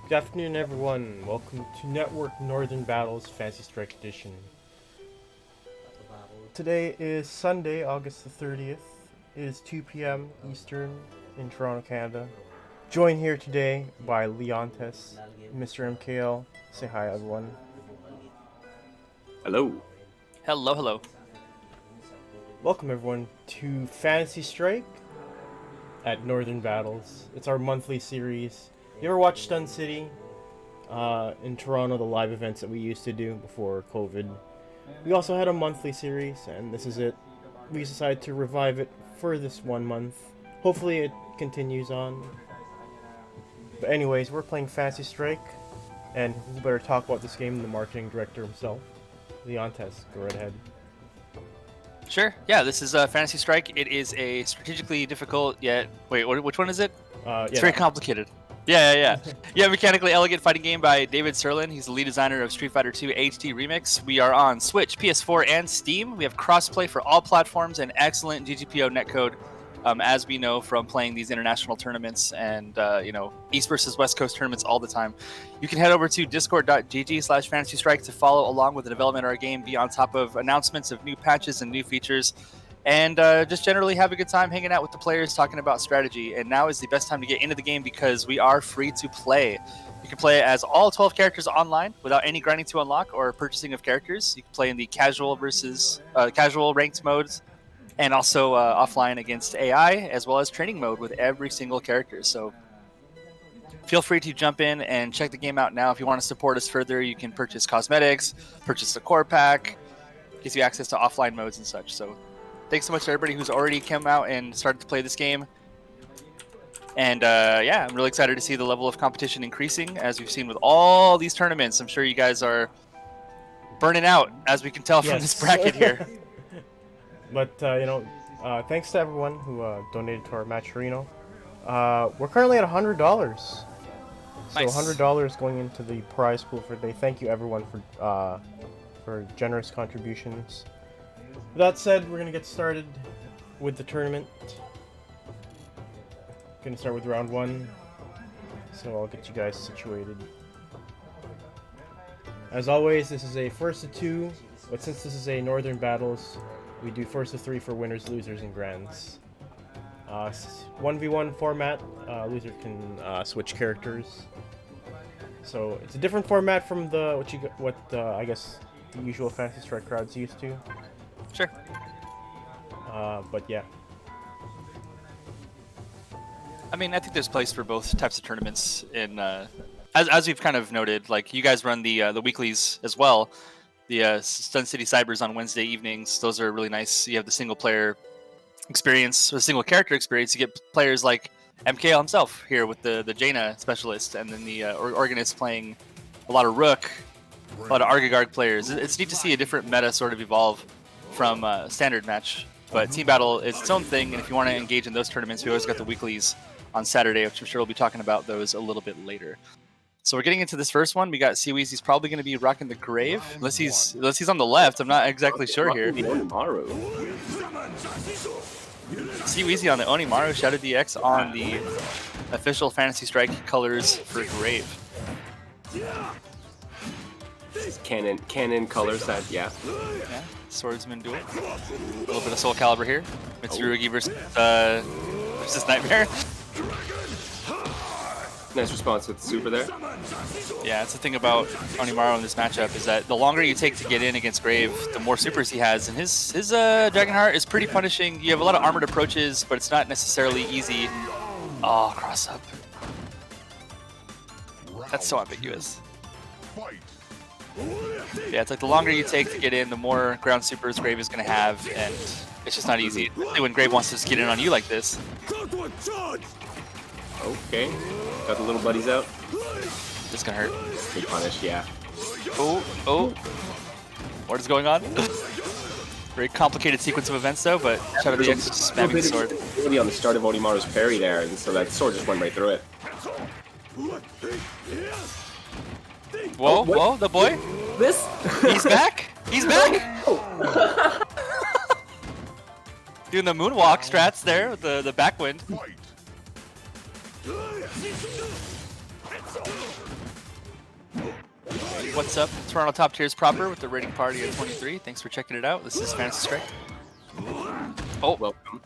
Good afternoon, everyone. Welcome to Network Northern Battles Fantasy Strike Edition. Today is Sunday, August the 30th. It is 2 p.m. Eastern in Toronto, Canada. Joined here today by Leontes, Mr. MKL. Say hi, everyone. Hello. Hello, hello. Welcome, everyone, to Fantasy Strike at Northern Battles. It's our monthly series. You ever watch Stun City? In Toronto, the live events that we used to do before COVID. We also had a monthly series, and this is it. We decided to revive it for this 1 month. Hopefully it continues on. But anyways, we're playing Fantasy Strike, and who better talk about this game than the marketing director himself, Leontes. Go right ahead. Sure. Yeah, this is Fantasy Strike. It is a strategically difficult yet... Wait, which one is it? It's very complicated. Yeah. Yeah, mechanically elegant fighting game by David Serlin. He's the lead designer of Street Fighter II HD Remix. We are on Switch, PS4, and Steam. We have crossplay for all platforms and excellent GGPO netcode, as we know from playing these international tournaments and East versus West Coast tournaments all the time. You can head over to discord.gg/fantasystrike to follow along with the development of our game, be on top of announcements of new patches and new features, and just generally have a good time hanging out with the players, talking about strategy. And now is the best time to get into the game because we are free to play. You can play as all 12 characters online without any grinding to unlock or purchasing of characters. You can play in the casual versus casual ranked modes, and also offline against AI, as well as training mode with every single character. So feel free to jump in and check the game out now. If you want to support us further, you can purchase cosmetics, purchase the core pack, gives you access to offline modes and such. So thanks so much to everybody who's already come out and started to play this game. And yeah, I'm really excited to see the level of competition increasing, as we've seen with all these tournaments. I'm sure you guys are burning out, as we can tell from this bracket here. But, thanks to everyone who donated to our Matcherino. We're currently at $100. So Nice. $100 going into the prize pool for today. Thank you, everyone, for generous contributions. With that said, we're going to get started with the tournament. Going to start with round 1. So I'll get you guys situated. As always, this is a first to 2, but since this is a Northern Battles, we do first to 3 for winners, losers, and grands. 1v1 format, loser can switch characters. So it's a different format from I guess the usual Fantasy Strike crowd's used to. Sure. But yeah. I mean, I think there's place for both types of tournaments. As we've kind of noted, like you guys run the weeklies as well. The Stun City Cybers on Wednesday evenings. Those are really nice. You have the single player experience, a single character experience. You get players like MKL himself here with the Jaina specialist, and then the Organist playing a lot of Rook, a lot of Argagard players. It's neat to see a different meta sort of evolve from standard match. But Team Battle is its own thing, and if you want to engage in those tournaments, we always got the weeklies on Saturday, which I'm sure we'll be talking about those a little bit later. So we're getting into this first one. We got Seaweezy's probably going to be rocking the Grave, unless he's on the left. I'm not exactly sure here. Seaweezy on the Onimaru, Shadow DX on the official Fantasy Strike colors for Grave. Canon colors that, yeah. Yeah, Swordsman duel. A little bit of Soul Calibur here. Mitsurugi versus Nightmare. Nice response with Super there. Yeah, that's the thing about Onimaru in this matchup, is that the longer you take to get in against Grave, the more supers he has, and his Dragonheart is pretty punishing. You have a lot of armored approaches, but it's not necessarily easy. Oh, cross up. That's so ambiguous. Yeah, it's like the longer you take to get in, the more ground supers Grave is going to have, and it's just not easy. Especially when Grave wants to just get in on you like this. Okay, got the little buddies out. This can hurt. Big punish, yeah. Oh. What is going on? Very complicated sequence of events though, but Shadow DX just spamming the sword. Really on the start of Onimaru's parry there, and so that sword just went right through it. Whoa, the boy? This? He's back? He's back? Doing the moonwalk strats there with the backwind. What's up, Toronto Top Tiers proper with the rating party at 23. Thanks for checking it out. This is Fantasy Strike. Oh, welcome.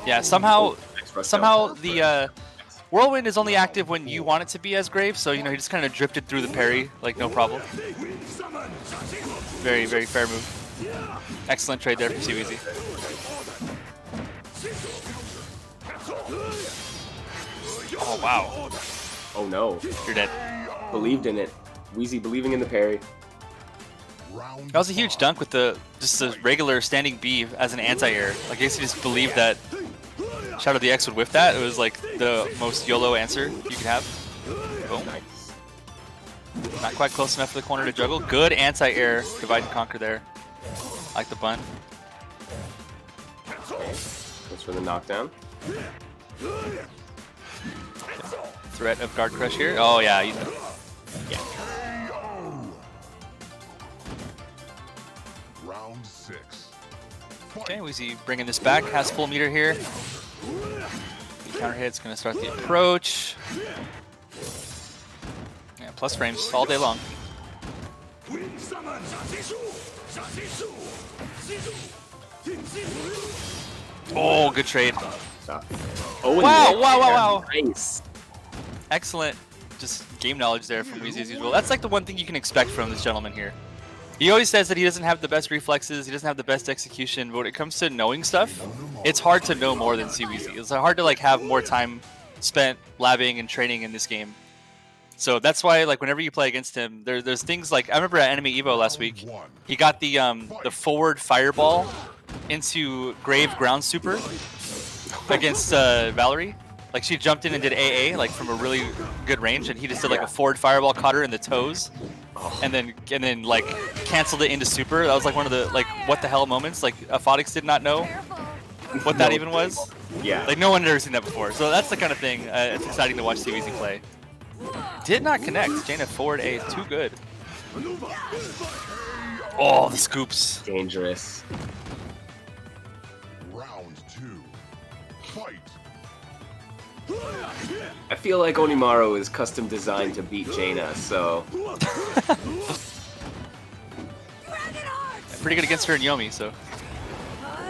Yeah, somehow the Whirlwind is only active when you want it to be as Grave, so you know he just kind of drifted through the parry like no problem. Very, very fair move. Excellent trade there from CWeezy. Oh wow. Oh no. You're dead. Believed in it. Wheezy believing in the parry. That was a huge dunk with just a regular standing B as an anti-air. Like, I guess he just believed that Shadow the X would whiff that. It was like the most YOLO answer you could have. Boom. Nice. Not quite close enough for the corner to juggle. Good anti-air divide and conquer there. Like the bun. Thanks for the knockdown. Threat of guard crush here. Oh yeah. Yeah. Round 6. Okay, Wheezy bringing this back. Has full meter here. The counter hit's gonna start the approach. Yeah, plus frames all day long. Oh, good trade. Oh, Wow. Nice. Excellent. Just game knowledge there from Wheezy as usual. That's like the one thing you can expect from this gentleman here. He always says that he doesn't have the best reflexes, he doesn't have the best execution, but when it comes to knowing stuff, it's hard to know more than CWeezy. It's hard to like have more time spent labbing and training in this game. So that's why, like, whenever you play against him, there's things like, I remember at Enemy Evo last week, he got the forward fireball into Grave ground super against Valerie. Like, she jumped in and did AA, like, from a really good range, and he just did like a forward fireball, caught her in the toes, and then like canceled it into super. That was like one of the like what the hell moments. Like, Aphotics did not know what that even was. Yeah. Like, no one had ever seen that before. So that's the kind of thing. It's exciting to watch CWeezy play. Did not connect. Jaina forward A is too good. Oh, the scoops. Dangerous. Round 2. Fight. I feel like Onimaru is custom designed to beat Jaina, so... Pretty good against her and Yomi, so...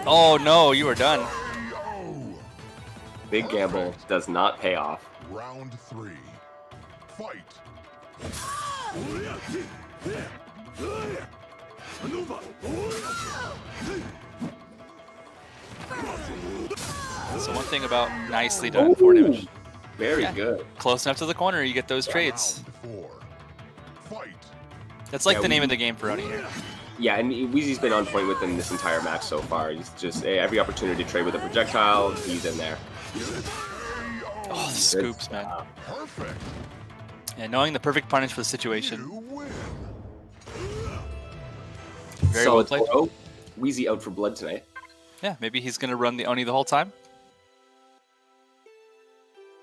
Oh no, you are done. Big gamble does not pay off. Round 3. Fight. So one thing about nicely done 4 damage. Very good. Close enough to the corner, you get those trades. Round 4. Fight. That's like the name of the game for Oni here. Yeah, and Wheezy's been on point with him this entire match so far. He's just every opportunity to trade with a projectile, he's in there. Oh, the scoops, man. Perfect. And knowing the perfect punish for the situation. You win. Very well Solid played. throw. Wheezy out for blood tonight. Yeah, maybe he's going to run the Oni the whole time.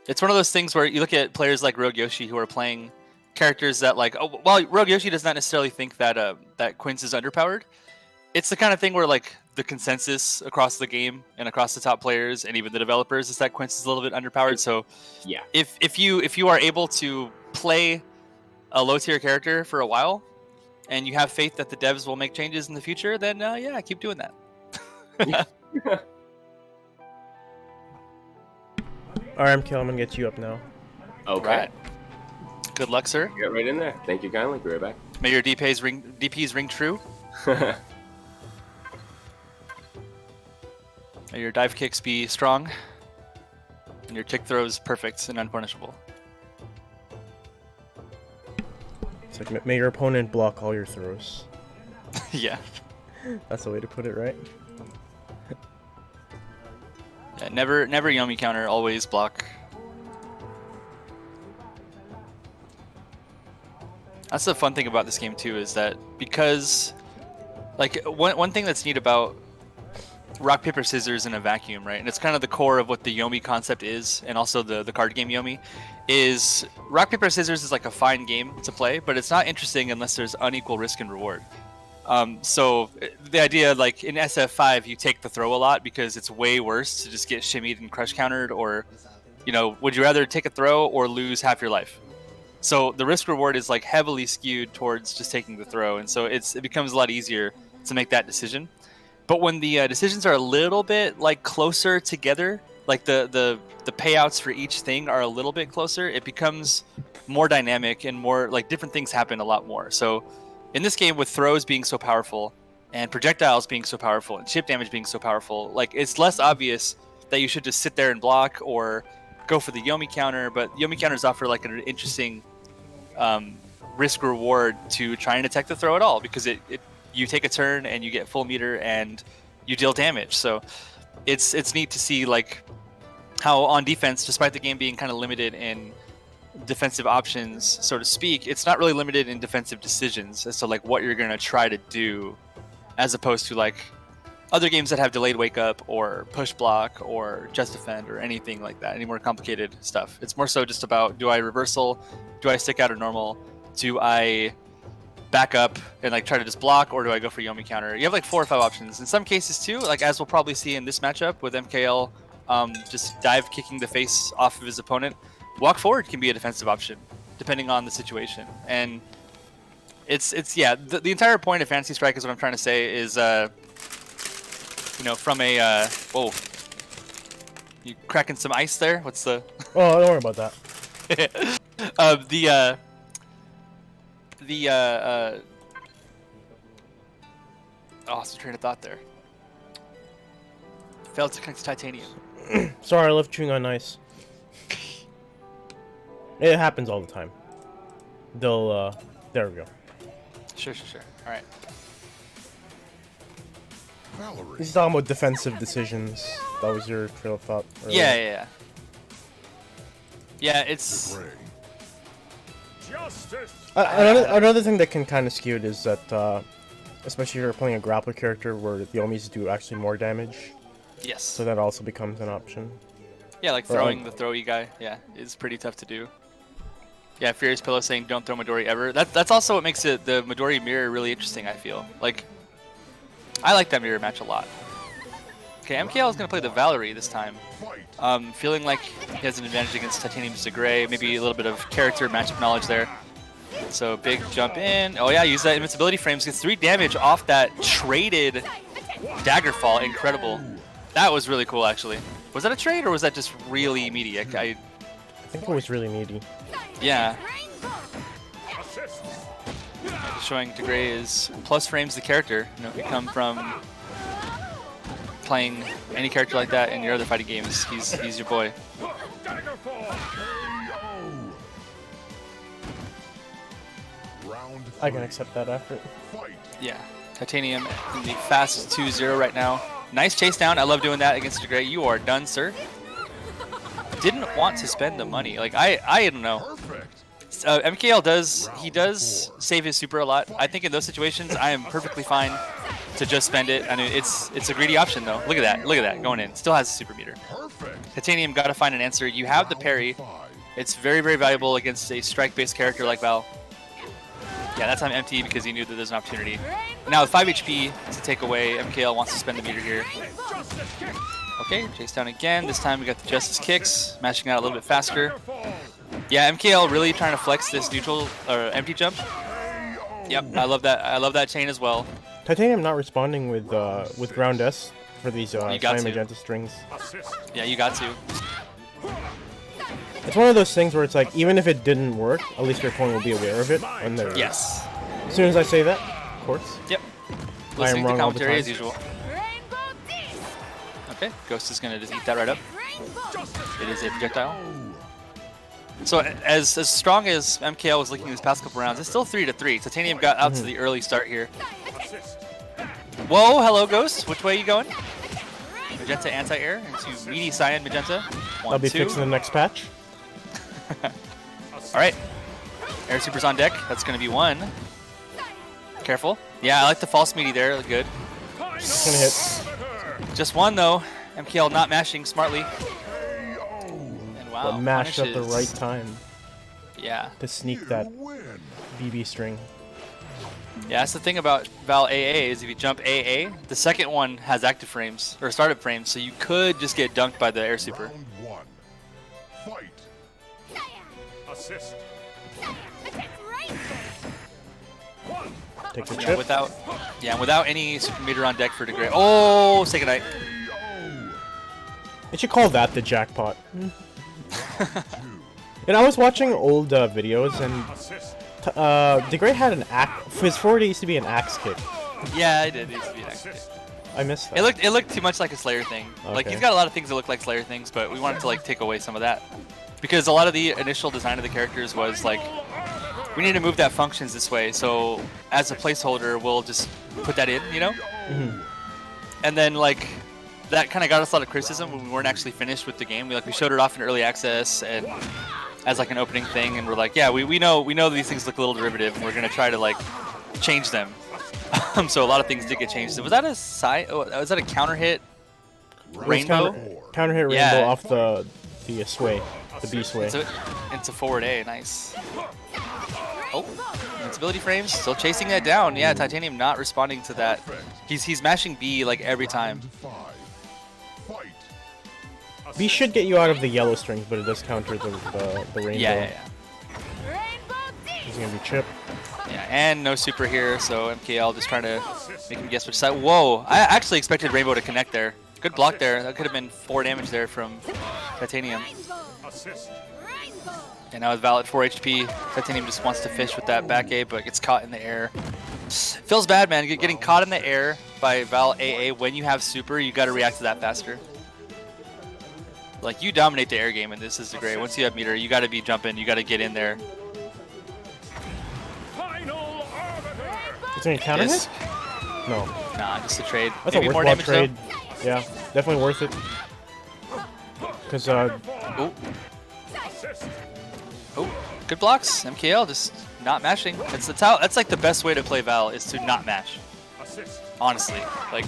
It's one of those things where you look at players like Rogue Yoshi who are playing characters that, like, oh, well, Rogue Yoshi does not necessarily think that that Quince is underpowered. It's the kind of thing where, like, the consensus across the game and across the top players and even the developers is that Quince is a little bit underpowered. So Yeah. if you are able to play a low tier character for a while and you have faith that the devs will make changes in the future, then yeah, keep doing that. Alright, MKL, I'm gonna get you up now. Okay. Right. Good luck, sir. Get right in there. Thank you kindly. Be right back. May your DPs ring true. May your dive kicks be strong. And your kick throws perfect and unpunishable. It's like, may your opponent block all your throws. Yeah. That's the way to put it, right? Yeah, never Yomi counter, always block. That's the fun thing about this game too, is that because, like, one thing that's neat about rock paper scissors in a vacuum, right? And it's kind of the core of what the Yomi concept is, and also the card game Yomi, is rock paper scissors is like a fine game to play, but it's not interesting unless there's unequal risk and reward. So the idea, like in SF5, you take the throw a lot because it's way worse to just get shimmied and crush countered, or, you know, would you rather take a throw or lose half your life? So the risk reward is like heavily skewed towards just taking the throw, and so it becomes a lot easier to make that decision. But when the decisions are a little bit like closer together, like the payouts for each thing are a little bit closer, it becomes more dynamic and more like different things happen a lot more. So in this game, with throws being so powerful and projectiles being so powerful and chip damage being so powerful, like it's less obvious that you should just sit there and block or go for the Yomi counter. But Yomi counters offer like an interesting risk reward to try and attack the throw at all, because you take a turn and you get full meter and you deal damage. So it's neat to see like how on defense, despite the game being kind of limited in defensive options, so to speak, it's not really limited in defensive decisions as to like what you're going to try to do, as opposed to like other games that have delayed wake up or push block or just defend or anything like that, any more complicated stuff. It's more so just about, do I reversal, do I stick out or normal, do I back up and like try to just block, or do I go for Yomi counter? You have like 4 or 5 options. In some cases too, like as we'll probably see in this matchup with MKL, just dive kicking the face off of his opponent, walk forward can be a defensive option depending on the situation. And it's yeah, the entire point of Fantasy Strike is what I'm trying to say is you know, from a whoa, you cracking some ice there? What's the Oh, don't worry about that. Lost the train of thought there. Failed to connect to titanium. Sorry, I love chewing on ice. It happens all the time. They'll there we go. Sure. All right. Valerie. He's talking about defensive decisions. That was your trail of thought earlier. Yeah. Yeah, it's Gray. Another thing that can kind of skew it is that, especially if you're playing a grappler character where the Yomis do actually more damage, yes. so that also becomes an option. Yeah, like throwing the throwy guy. Yeah, it's pretty tough to do. Yeah, Furious Pillow saying don't throw Midori ever. That's also what makes the Midori mirror really interesting, I feel. Like, I like that mirror match a lot. Okay, MKL is going to play the Valerie this time. Feeling like he has an advantage against Titanium Zagray, maybe a little bit of character matchup knowledge there. So big jump in. Oh yeah, use that invincibility frames. Gets 3 damage off that traded dagger fall. Incredible. That was really cool, actually. Was that a trade or was that just really meaty? I think it was really meaty. Yeah. Showing DeGray is plus frames the character. You know, if you come from playing any character like that in your other fighting games, he's your boy. I can accept that effort. Yeah. Titanium in the fast 2-0 right now. Nice chase down. I love doing that against DeGray. You are done, sir. Didn't want to spend the money. Like, I don't know. MKL does save his super a lot. I think in those situations, I am perfectly fine to just spend it. I mean, it's a greedy option though. Look at that, going in. Still has a super meter. Titanium got to find an answer. You have the parry. It's very, very valuable against a strike-based character like Val. Yeah, that time empty because he knew that there's an opportunity. Now with 5 HP to take away, MKL wants to spend the meter here. Okay, chase down again. This time we got the Justice Kicks, mashing out a little bit faster. Yeah, MKL really trying to flex this neutral or empty jump. Yep, I love that. I love that chain as well. Titanium not responding with ground S for these Cyan Magenta strings. Yeah, you got to. It's one of those things where it's like, even if it didn't work, at least your opponent will be aware of it. And yes. As soon as I say that, of course. Yep. I am wrong all the time. As usual. Okay, Ghost is gonna just eat that right up. It is a projectile. So as strong as MKL was looking these past couple rounds, it's still 3-3. Titanium got out to the early start here. Whoa, hello Ghost. Which way are you going? Magenta anti-air into meaty Cyan Magenta. I'll be fixing the next patch. Alright. Air Super's on deck. That's going to be 1. Careful. Yeah, I like the false meaty there. Good. It's going to hit. Just 1 though. MKL not mashing smartly. And wow. But mashed at the right time. Yeah. To sneak that BB string. Yeah, that's the thing about Val AA is if you jump AA, the second one has active frames, or startup frames, so you could just get dunked by the air super. Round 1. Fight. Assist. Take the Yeah, chip. without any super meter on deck for Degrade. Oh, say goodnight. They should call that the jackpot. And I was watching old videos, and DeGray had an axe. His forward used to be an axe kick. Yeah, I did. It used to be an action. I missed that. It looked too much like a Slayer thing. Like Okay. he's got a lot of things that look like Slayer things, but we wanted to like take away some of that because a lot of the initial design of the characters was like we need to move that functions this way. So as a placeholder, we'll just put that in, you know. And then like that kind of got us a lot of criticism when we weren't actually finished with the game. We showed it off in early access and as like an opening thing, and we're like, yeah, we know these things look a little derivative, and we're gonna try to like change them. So a lot of things did get changed. Was that a was that a counter hit rainbow? Counter hit rainbow Yeah. off the sway, the B sway. Into forward A, nice. Oh, invincibility frames, still chasing that down. Yeah, Titanium not responding to that. He's mashing B like every time. B should get you out of the yellow strings, but it does counter the rainbow. Yeah. He's gonna be chip. Yeah, and no super here, so MKL just trying to make him guess which side. Whoa, I actually expected Rainbow to connect there. Good block there. That could have been 4 damage there from Titanium. And now with Val at 4 HP, Titanium just wants to fish with that back A, but gets caught in the air. Feels bad, man. Getting caught in the air by Val AA when you have super, you got to react to that faster. Like, you dominate the air game, and this is the great. Once you have meter, you got to be jumping. You got to get in there. Is there any counter hit? No. Nah, just a trade. That's Maybe a more worthwhile damage, trade. Yeah, definitely worth it. Because Oh, good blocks. MKL just not mashing. That's like the best way to play Val is to not mash. Honestly, like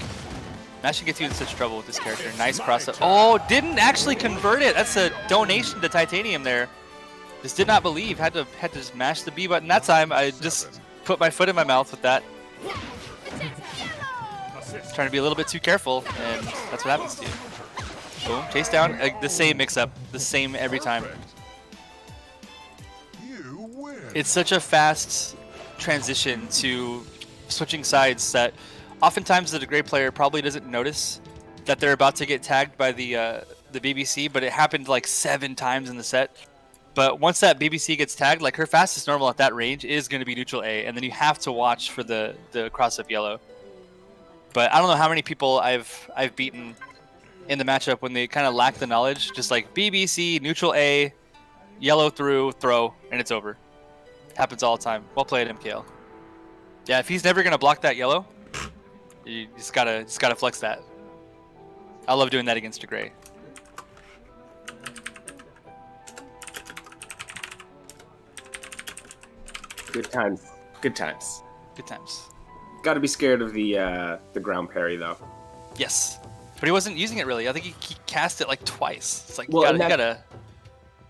mashing gets you in such trouble with this character. Nice cross up. Oh, didn't actually convert it. That's a donation to Titanium there. Just did not believe. Had to just mash the B button that time. I just put my foot in my mouth with that. Trying to be a little bit too careful, and that's what happens to you. Boom, chase down. The same mix-up, the same every time. It's such a fast transition to switching sides that oftentimes the Degrade player probably doesn't notice that they're about to get tagged by the BBC, but it happened like 7 times in the set. But once that BBC gets tagged, like her fastest normal at that range is going to be neutral A, and then you have to watch for the cross-up yellow. But I don't know how many people I've beaten in the matchup when they kind of lack the knowledge. Just like BBC, neutral A, yellow through, throw, and it's over. Happens all the time. Well played, MKL. Yeah, if he's never gonna block that yellow, you just gotta flex that. I love doing that against Degrade. Good times. Good times. Good times. Got to be scared of the ground parry though. Yes, but he wasn't using it really. I think he cast it like twice. It's like Well, you gotta.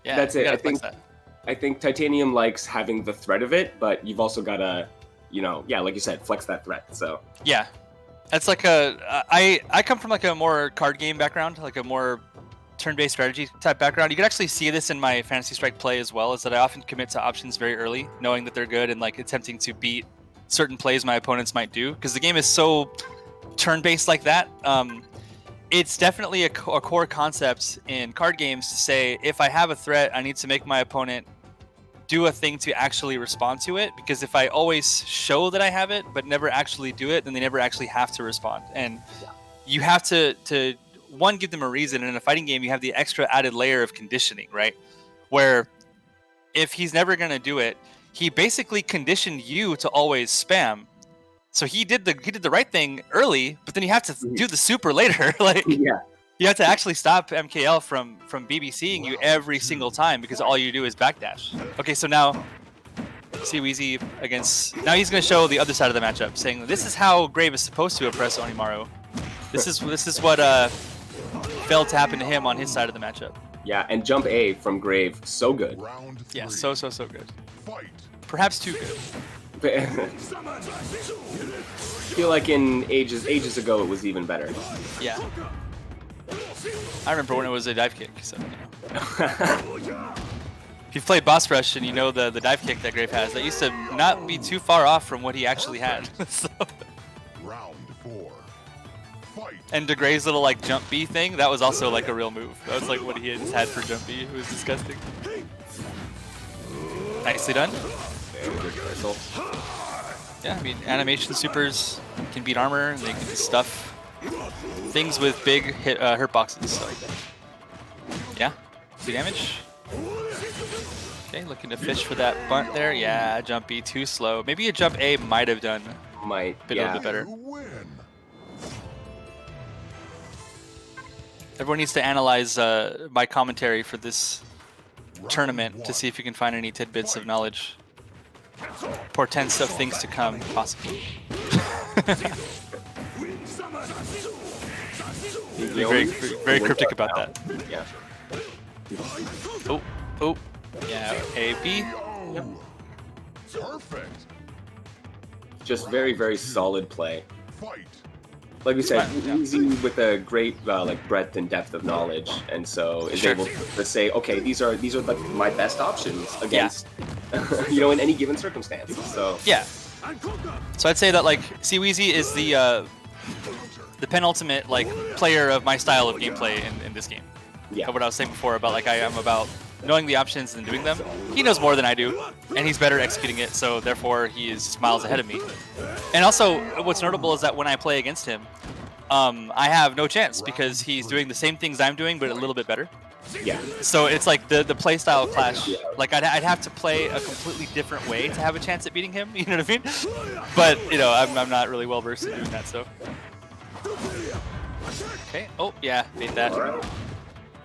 Yeah, that's you it. gotta flex that. I think Titanium likes having the threat of it, but you've also got to, like you said, flex that threat. So Yeah, that's like I come from like a more card game background, like a more turn-based strategy type background. You can actually see this in my Fantasy Strike play as well, is that I often commit to options very early, knowing that they're good and like attempting to beat certain plays my opponents might do, because the game is so turn-based like that. It's definitely a core concept in card games to say, if I have a threat, I need to make my opponent do a thing to actually respond to it, because if I always show that I have it but never actually do it, then they never actually have to respond. And you have to one, give them a reason, and in a fighting game you have the extra added layer of conditioning, right? Where if he's never going to do it, he basically conditioned you to always spam. So he did the right thing early, but then you have to do the super later. Like, yeah, you have to actually stop MKL from BBCing you every single time, because all you do is backdash. Okay, so now see Wheezy against. Now he's going to show the other side of the matchup, saying this is how Grave is supposed to oppress Onimaru. This is what failed to happen to him on his side of the matchup. Yeah, and jump A from Grave, so good. Yeah, so good. Fight. Perhaps too good. I feel like in ages ago it was even better. Yeah. I remember when it was a dive kick. So, If you've played Boss Rush and you know the dive kick that Grave has, that used to not be too far off from what he actually had. So. Round 4. Fight. And DeGray's little like jump B thing, that was also like a real move. That was like what he had for jump B. It was disgusting. Nicely done. Very good reversal. Yeah, I mean, animation supers can beat armor, and they can stuff things with big hurt boxes. So. Yeah, 2 damage. Okay, looking to fish for that bunt there. Yeah, jump B too slow. Maybe a jump A might have done a little bit better. You win. Everyone needs to analyze my commentary for this tournament to see if you can find any tidbits of knowledge. Portents of things to come, possibly. Very cryptic about that. Yeah. Oh, yeah, A, B. Yep. Perfect. Just very, very solid play. Fight. Like we said, Yeah. easy with a great like breadth and depth of knowledge, and so is Sure. able to say, okay, these are like my best options against, in any given circumstance. So Yeah. So I'd say that like Seaweezy is the penultimate like player of my style of gameplay in this game. yeah, What I was saying before about like I am about knowing the options and doing them. He knows more than I do, and he's better executing it, so therefore he is miles ahead of me. And also, what's notable is that when I play against him, I have no chance because he's doing the same things I'm doing, but a little bit better. yeah, So it's like the playstyle clash. Like I'd have to play a completely different way to have a chance at beating him. You know what I mean? But I'm not really well versed in doing that. So okay. Oh yeah, made that.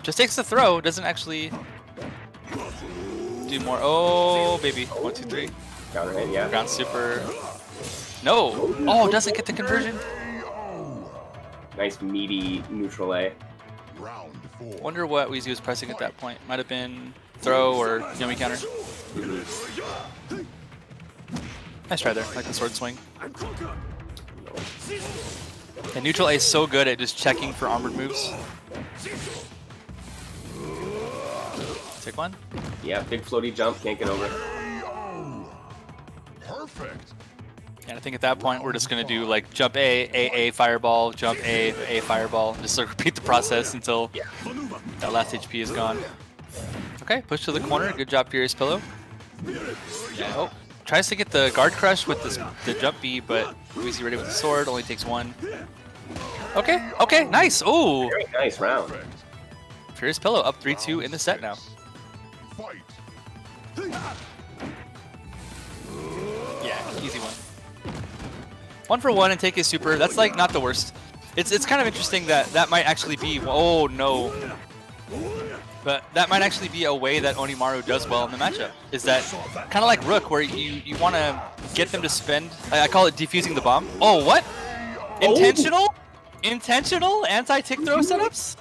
Just takes the throw. Doesn't actually do more. Oh baby. 1, 2, 3. counter hit, yeah. Ground super. No. Oh, doesn't get the conversion. Nice meaty neutral A. Round 4. Wonder what Weezy was pressing at that point. Might have been throw or yummy counter. Nice try there, like the sword swing. And neutral A is so good at just checking for armored moves. Take one. Yeah, big floaty jump, can't get over. Perfect. And I think at that point we're just gonna do like jump A, fireball, jump A, fireball, and just like repeat the process until that last HP is gone. Okay, push to the corner. Good job, Furious Pillow. Yeah, oh, tries to get the guard crush with the jump B, but Weezy ready with the sword. Only takes 1. Okay, nice. Oh, Very nice round. Furious Pillow up 3-2 in the set now. Fight. Yeah, easy one. 1 for 1 and take his super. That's like not the worst. It's kind of interesting that might actually be. Oh no. But that might actually be a way that Onimaru does well in the matchup. Is that kind of like Rook, where you want to get them to spend. I call it defusing the bomb. Oh what? Intentional? Intentional anti-tick throw setups?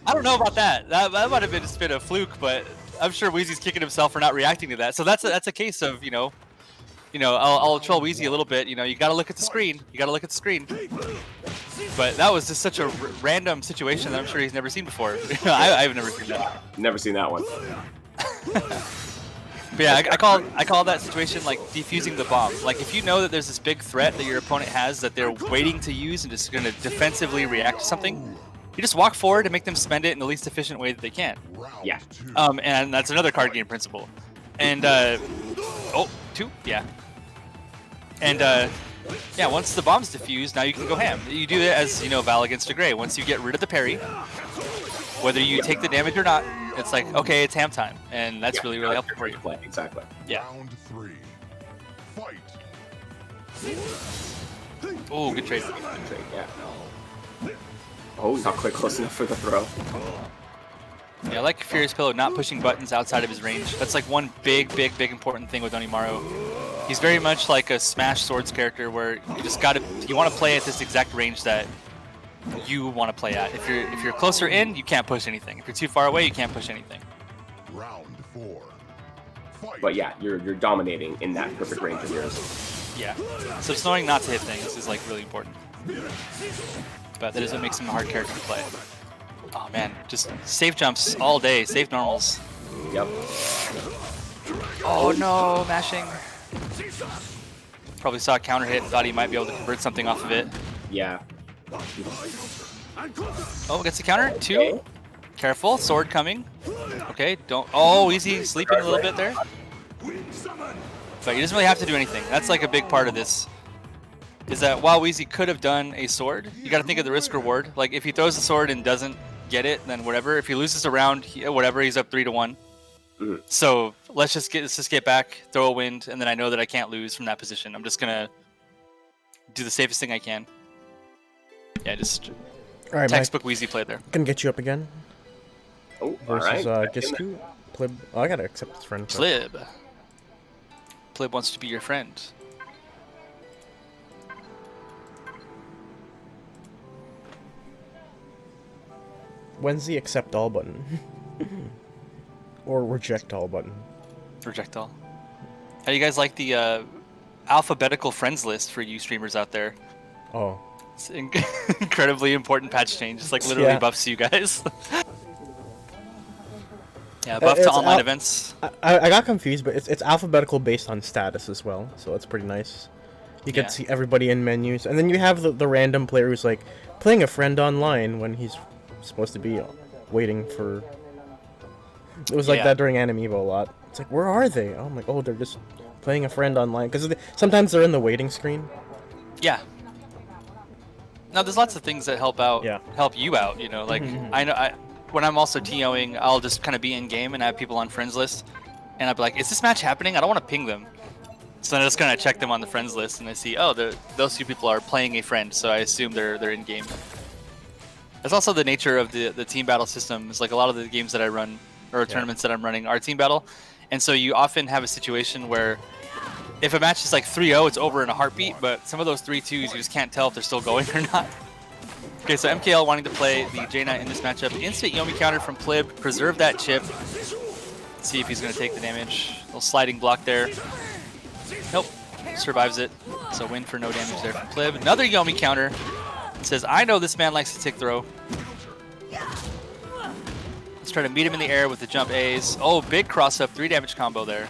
I don't know about that. That might have been just been a fluke, but I'm sure Weezy's kicking himself for not reacting to that. So that's a case of I'll troll Weezy a little bit. You gotta look at the screen. You gotta look at the screen. But that was just such a random situation that I'm sure he's never seen before. I've never seen that. Never seen that one. But yeah, I call that situation like defusing the bomb. Like if you know that there's this big threat that your opponent has that they're waiting to use and just gonna defensively react to something, you just walk forward and make them spend it in the least efficient way that they can. Yeah. And that's another card game principle. And 2, yeah. And yeah, once the bomb's defused, now you can go ham. You do it as Val against DeGray. Once you get rid of the parry, whether you take the damage or not, it's like okay, it's ham time, and that's really helpful for you. Play, exactly. Yeah. Round 3. Fight. Oh, good trade. Yeah. Oh, not quite close enough for the throw. Yeah, I like Furious Pillow not pushing buttons outside of his range. That's like one big important thing with Onimaru. He's very much like a Smash Swords character where you want to play at this exact range that you want to play at. If you're closer in, you can't push anything. If you're too far away, you can't push anything. Round 4. Fight. But yeah, you're dominating in that perfect range of yours. Yeah. So just knowing not to hit things is like really important. But that is what makes him a hard character to play. Oh man, just safe jumps all day, safe normals. Yep. Oh no, mashing. Probably saw a counter hit, thought he might be able to convert something off of it. Yeah. Oh, gets the counter. 2. Careful, sword coming. Okay, don't. Oh, easy, sleeping a little bit there. But he doesn't really have to do anything. That's like a big part of this. Is that while Wheezy could have done a sword, you got to think of the risk reward. Like if he throws the sword and doesn't get it, then whatever. If he loses a round, whatever, he's up 3-1. So let's just get back, throw a wind, and then I know that I can't lose from that position. I'm just gonna do the safest thing I can. Yeah, just all right, textbook Wheezy play there. Can get you up again. Oh, Versus all right. Gisku. Plib. Oh, I gotta accept his friend. Plib. Plib wants to be your friend. When's the accept all button? Or reject all button? Reject all. How do you guys like the alphabetical friends list for you streamers out there? Oh. It's an incredibly important patch change. It's like literally buffs you guys. Yeah, buff to online events. I got confused, but it's alphabetical based on status as well, so it's pretty nice. You get to see everybody in menus, and then you have the random player who's like playing a friend online when he's supposed to be waiting for. It was like that during Anime Evo a lot. It's like, where are they? Oh, I'm like, oh, they're just playing a friend online because sometimes they're in the waiting screen. Yeah. Now there's lots of things that help you out. You know, like I know when I'm also TOing, I'll just kind of be in game and have people on friends list, and I'll be like, is this match happening? I don't want to ping them. So then I just kind of check them on the friends list, and I see, oh, those 2 people are playing a friend, so I assume they're in game. That's also the nature of the team battle system. It's like a lot of the games that I run or tournaments that I'm running are team battle, and so you often have a situation where if a match is like 3-0, it's over in a heartbeat, but some of those 3-2s you just can't tell if they're still going or not. Okay, so MKL wanting to play the Jaina in this matchup. Instant Yomi counter from Plib. Preserve that chip. Let's see if he's going to take the damage. Little sliding block there. Nope. Survives it. So win for no damage there from Plib. Another Yomi counter. It says, I know this man likes to tick throw. Let's try to meet him in the air with the jump A's. Oh, big cross up. 3 damage combo there.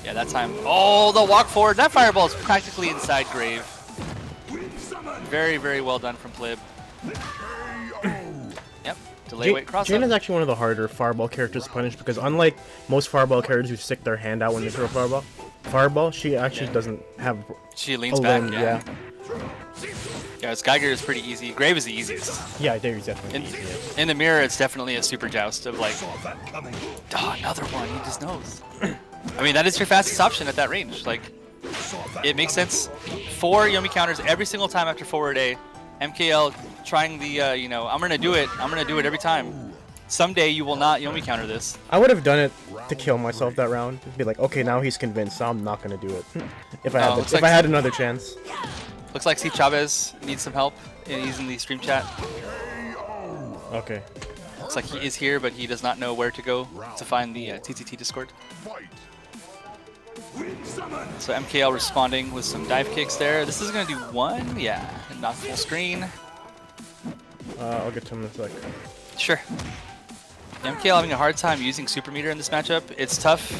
Yeah, that time. Oh, the walk forward. That fireball is practically inside Grave. Very, very well done from Plib. Yep. Delay wait cross Jaina's actually one of the harder fireball characters to punish because unlike most fireball characters who stick their hand out when they throw fireball, she actually doesn't have. She leans back. Yeah, Geiger is pretty easy. Grave is the easiest. Yeah, Geiger's definitely easy. In the mirror, it's definitely a super joust of like, oh, another one. He just knows. I mean, that is your fastest option at that range. Like, it makes sense. 4 Yomi counters every single time after forward A. MKL trying the, you know, I'm gonna do it every time. Someday you will not Yomi counter this. I would have done it to kill myself that round. Be like, okay, now he's convinced, so I'm not gonna do it. if I had another chance. Looks like Steve Chavez needs some help, and he's in the stream chat. Okay. Looks like he is here, but he does not know where to go to find the TTT Discord. So MKL responding with some dive kicks there. This is going to do 1, yeah, and not full screen. I'll get to him in a sec. Sure. MKL having a hard time using Super Meter in this matchup. It's tough.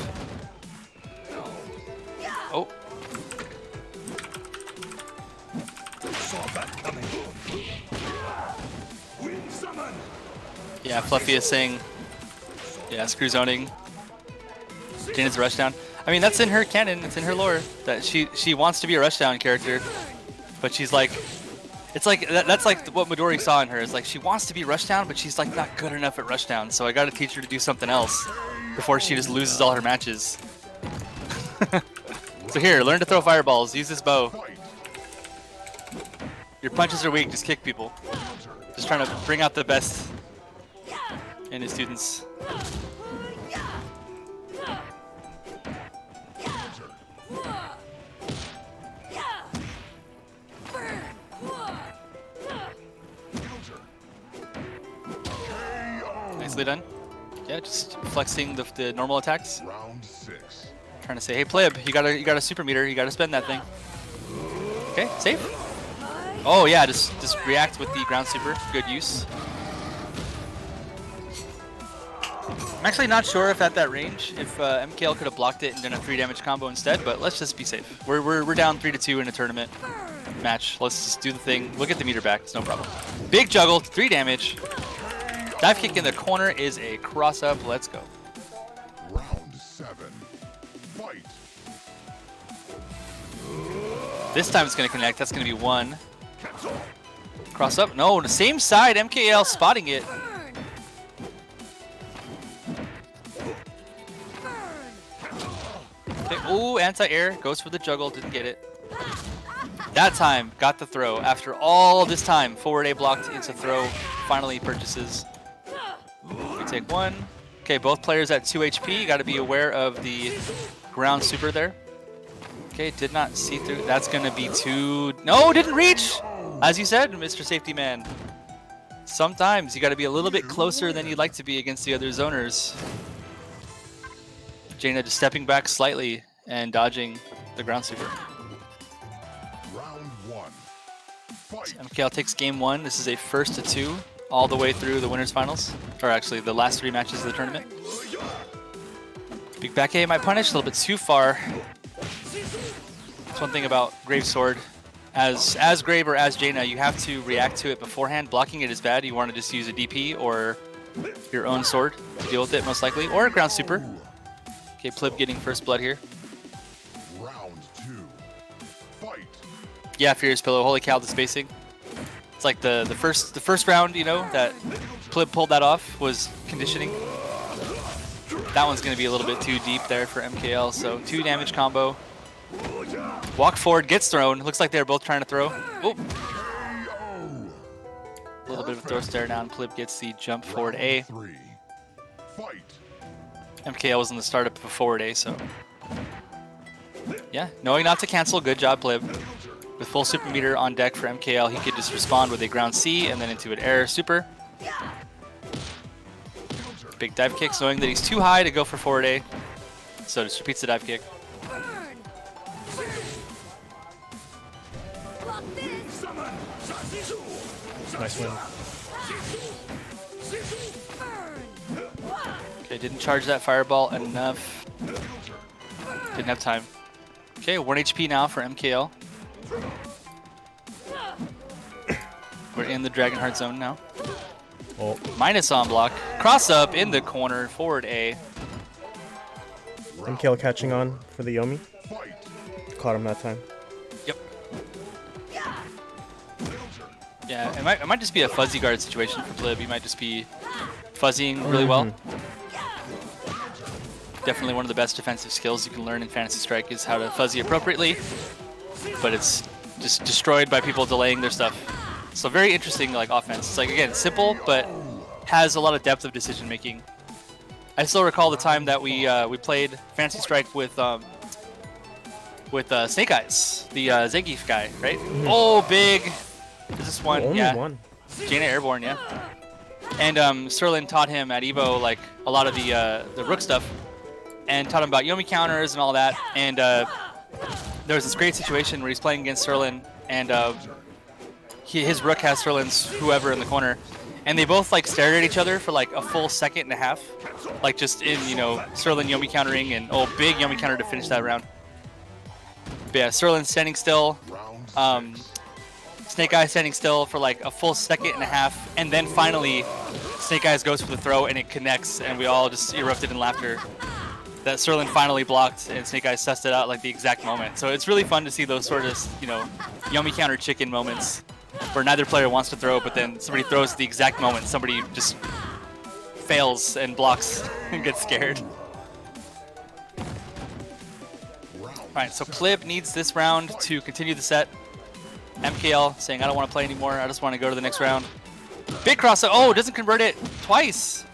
Oh. Yeah, Fluffy is saying, yeah, screw zoning. Jaina's a rushdown. I mean, that's in her canon, it's in her lore, that she wants to be a rushdown character, but she's like, it's like, that's like what Midori saw in her, is like, she wants to be rushdown, but she's like not good enough at rushdown, so I gotta teach her to do something else before she just loses all her matches. So here, learn to throw fireballs, use this bow. Your punches are weak, just kick people. Just trying to bring out the best in his students. Nicely done. Yeah, just flexing the normal attacks. Round 6. Trying to say, hey Plib, you got a super meter, you gotta spend that thing. Okay, safe. Oh yeah, just react with the ground super. Good use. I'm actually not sure if at that range, if MKL could have blocked it and done a 3 damage combo instead, but let's just be safe. We're down 3-2 in a tournament match. Let's just do the thing. We'll get the meter back. It's no problem. Big juggle, 3 damage. Dive kick in the corner is a cross up. Let's go. Round 7. Fight. This time it's going to connect. That's going to be 1. Cross up. No, the same side. MKL spotting it. Okay. Ooh, anti-air. Goes for the juggle. Didn't get it. That time, got the throw. After all this time, forward A blocked into throw. Finally purchases. We take 1. Okay, both players at 2 HP. Got to be aware of the ground super there. Okay, did not see through. That's going to be 2. No, didn't reach! As you said, Mr. Safety Man. Sometimes you got to be a little bit closer than you'd like to be against the other zoners. Jaina just stepping back slightly and dodging the ground super. Round 1. Fight. MKL takes game 1. This is a 1st to 2 all the way through the winners finals. Or actually the last 3 matches of the tournament. Big back A might punish a little bit too far. That's one thing about Grave Sword. As Grave or as Jaina, you have to react to it beforehand. Blocking it is bad. You want to just use a DP or your own sword to deal with it most likely. Or a ground super. Okay, Plib getting first blood here. Round 2. Fight. Yeah, Furious Pillow. Holy cow, the spacing. It's like the first round, you know, that Plib pulled that off was conditioning. That one's going to be a little bit too deep there for MKL, so 2 damage combo. Walk forward, gets thrown. Looks like they're both trying to throw. Oop. A little bit of a throw stare down. Plib gets the jump forward A. 3. Fight. MKL was in the startup of forward A, so. Yeah, knowing not to cancel. Good job, Plib. With full super meter on deck for MKL, he could just respond with a ground C and then into an air super. Big dive kicks, knowing that he's too high to go for forward A. So just repeats the dive kick. Nice win. Okay, didn't charge that fireball enough. Didn't have time. Okay, 1 HP now for MKL. We're in the Dragonheart zone now. Oh. Minus on block. Cross up in the corner, forward A. MKL catching on for the Yomi. Caught him that time. Yep. Yeah, it might just be a fuzzy guard situation for Plib. He might just be fuzzying really well. Definitely one of the best defensive skills you can learn in Fantasy Strike is how to fuzzy appropriately. But it's just destroyed by people delaying their stuff. So very interesting like offense. It's like, again, simple, but has a lot of depth of decision making. I still recall the time that we played Fantasy Strike with Snake Eyes, the Zangief guy, right? Oh, big. Is this one? Only yeah. one. Jaina Airborne, yeah. And Serlin taught him at Evo like a lot of the Rook stuff, and taught him about Yomi counters and all that. And there was this great situation where he's playing against Serlin, and his Rook has Serlin's whoever in the corner, and they both like stared at each other for like a full 1.5 seconds, like just in Serlin Yomi countering, and big Yomi counter to finish that round. But yeah, Serlin standing still. Snake Eyes standing still for like a full 1.5 seconds, and then finally Snake Eyes goes for the throw and it connects, and we all just erupted in laughter that Serlin finally blocked and Snake Eyes sussed it out like the exact moment. So it's really fun to see those sort of, Yomi counter chicken moments where neither player wants to throw, but then somebody throws at the exact moment. Somebody just fails and blocks and gets scared. Alright, so Plib needs this round to continue the set. MKL saying, I don't want to play anymore. I just want to go to the next round. Big cross. Oh, doesn't convert it twice.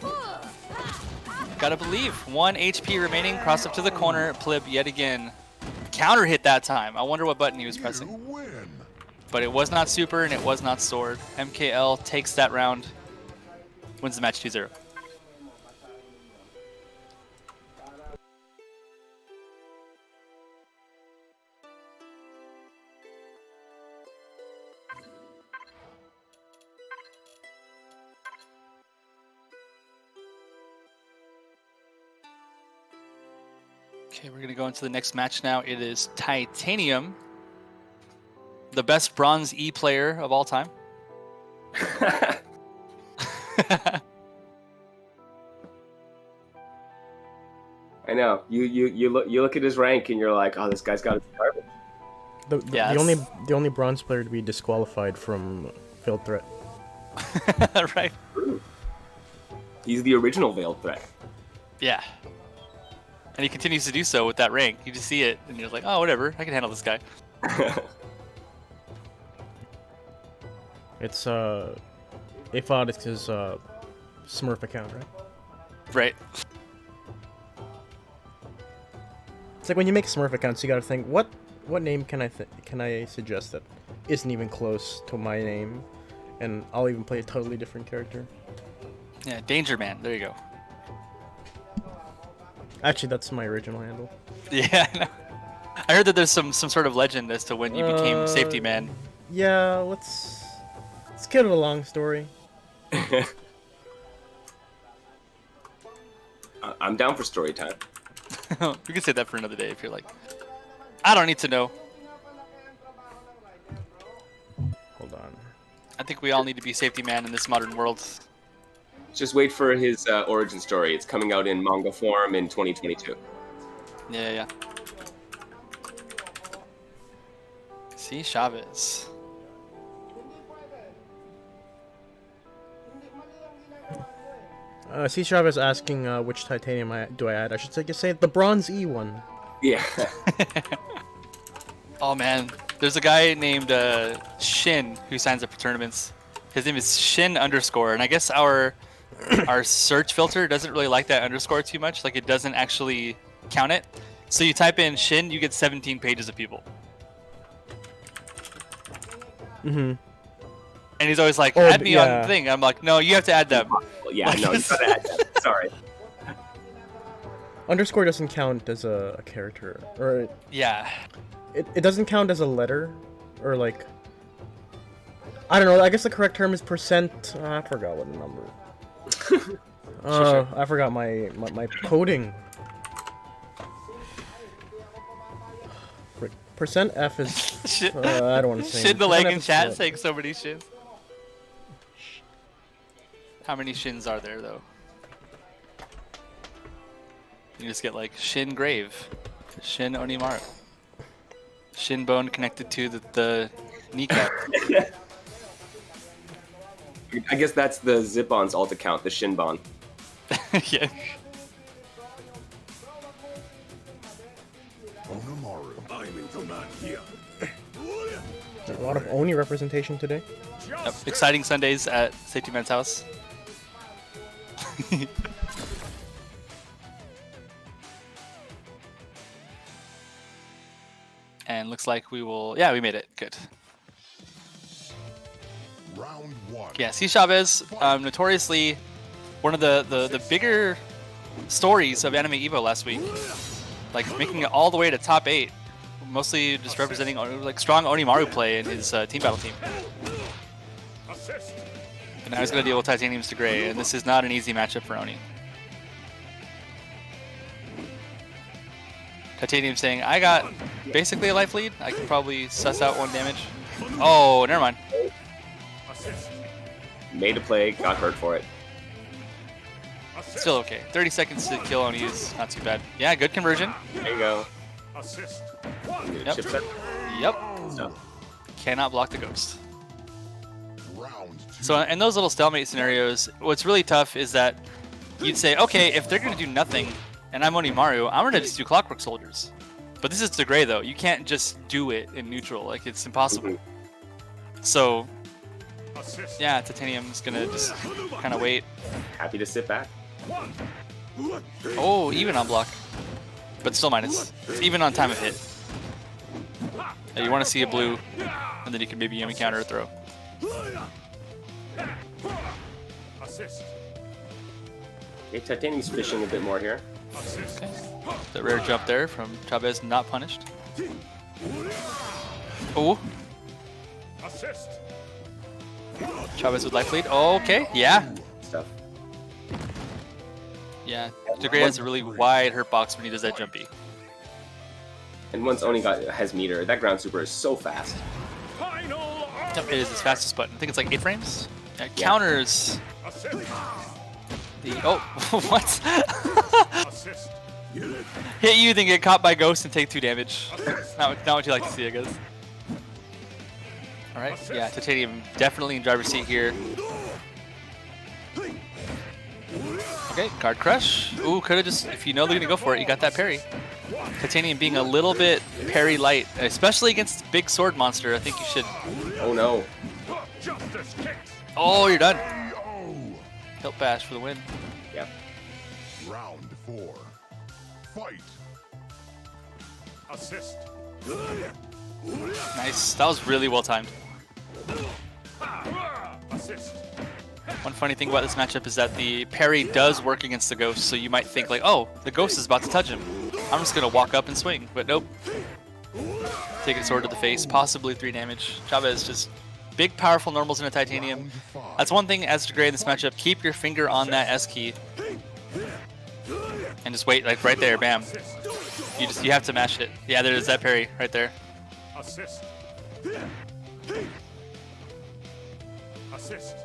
Gotta believe. 1 HP remaining. Cross up to the corner. Plib yet again. Counter hit that time. I wonder what button he was pressing. But it was not super and it was not sword. MKL takes that round. Wins the match 2-0. Okay, we're gonna go into the next match now. It is Titanium, the best bronze E player of all time. I know. You look at his rank and you're like, oh, this guy's got to be garbage. The only bronze player to be disqualified from Veiled Threat. Right. He's the original Veiled Threat. Yeah. And he continues to do so with that rank. You just see it, and you're like, oh, whatever. I can handle this guy. It's Aphotic's Smurf account, right? Right. It's like when you make Smurf accounts, you gotta think, what name can I suggest that isn't even close to my name, and I'll even play a totally different character. Yeah, Danger Man. There you go. Actually, that's my original handle. Yeah, I know. I heard that there's some sort of legend as to when you became Safety Man. Yeah, let's get it a long story. I'm down for story time. We can say that for another day if you're like, I don't need to know. Hold on. I think we all need to be Safety Man in this modern world. Just wait for his origin story. It's coming out in manga form in 2022. Yeah. See, Chavez. C. Chavez asking which Titanium do I add. I should say the Bronze E one. Yeah. Oh man, there's a guy named Shin who signs up for tournaments. His name is Shin _, and I guess our search filter doesn't really like that underscore too much. Like it doesn't actually count it. So you type in Shin, you get 17 pages of people. Mm-hmm. And he's always like, add me on the thing. I'm like, no, you have to add them. Yeah, no, you gotta add them. Sorry. Underscore doesn't count as a character, or Yeah. it doesn't count as a letter, or like, I don't know. I guess the correct term is percent. I forgot what number. Sure. I forgot my coding. Percent F is. Shit. I don't want to say. Shin the leg in chat saying so many shins. How many shins are there though? You just get like Shin Grave, Shin Onimaru, shin bone connected to the kneecap. I guess that's the Zip-On's alt account, the Shinbon. Yeah. A lot of Oni representation today. Yep. Exciting Sundays at Safety Man's house. And looks like we will. Yeah, we made it. Good. Round one. Yeah, C. Chavez, notoriously one of the bigger stories of Anime Evo last week. Like making it all the way to top 8. Mostly just representing like strong Onimaru play in his team battle team. And now he's going to deal with Titanium's to Gray, and this is not an easy matchup for Oni. Titanium saying, I got basically a life lead. I can probably suss out 1 damage. Oh, never mind. Made a play, got hurt for it. Still okay. 30 seconds to kill Oni is not too bad. Yeah, good conversion. There you go. Yep. Chip Yep. so. Cannot block the ghost. Round two. So in those little stalemate scenarios, what's really tough is that you'd say, okay, if they're going to do nothing, and I'm Onimaru, I'm going to just do Clockwork Soldiers. But this is De Grey, though. You can't just do it in neutral. Like, it's impossible. So, yeah, Titanium's going to just kind of wait. Happy to sit back. Oh, even on block. But still minus. It's even on time of hit. Yeah, you want to see a blue, and then you can maybe Yumi counter or throw. Okay, Titanium's fishing a bit more here. Okay. The rare jump there from Chavez, not punished. Oh. Chavez with life lead. Oh, okay, yeah. Stuff. Yeah, De Grey has a really wide hurt box when he does that jumpy. And once Oni has meter, that ground super is so fast. Yep, it is his fastest button. I think it's like 8 frames. It counters the what? Hit you, then get caught by Ghost and take 2 damage. Not what you like to see, I guess. All right, yeah, Titanium definitely in driver's seat here. Okay, guard crush. Ooh, could have just, if you know they're gonna go for it, you got that parry. Titanium being a little bit parry light, especially against big sword monster. I think you should. Oh no. Oh, you're done. Hilt bash for the win. Yeah. Round 4. Fight. Assist. Nice. That was really well timed. Assist. One funny thing about this matchup is that the parry does work against the Ghost, so you might think like, oh, the Ghost is about to touch him. I'm just gonna walk up and swing, but nope. Taking sword to the face, possibly 3 damage. Chavez just big, powerful normals into Titanium. That's one thing as Gray in this matchup. Keep your finger on that S key and just wait, like right there, bam. You have to mash it. Yeah, there's that parry right there. Assist. Assist.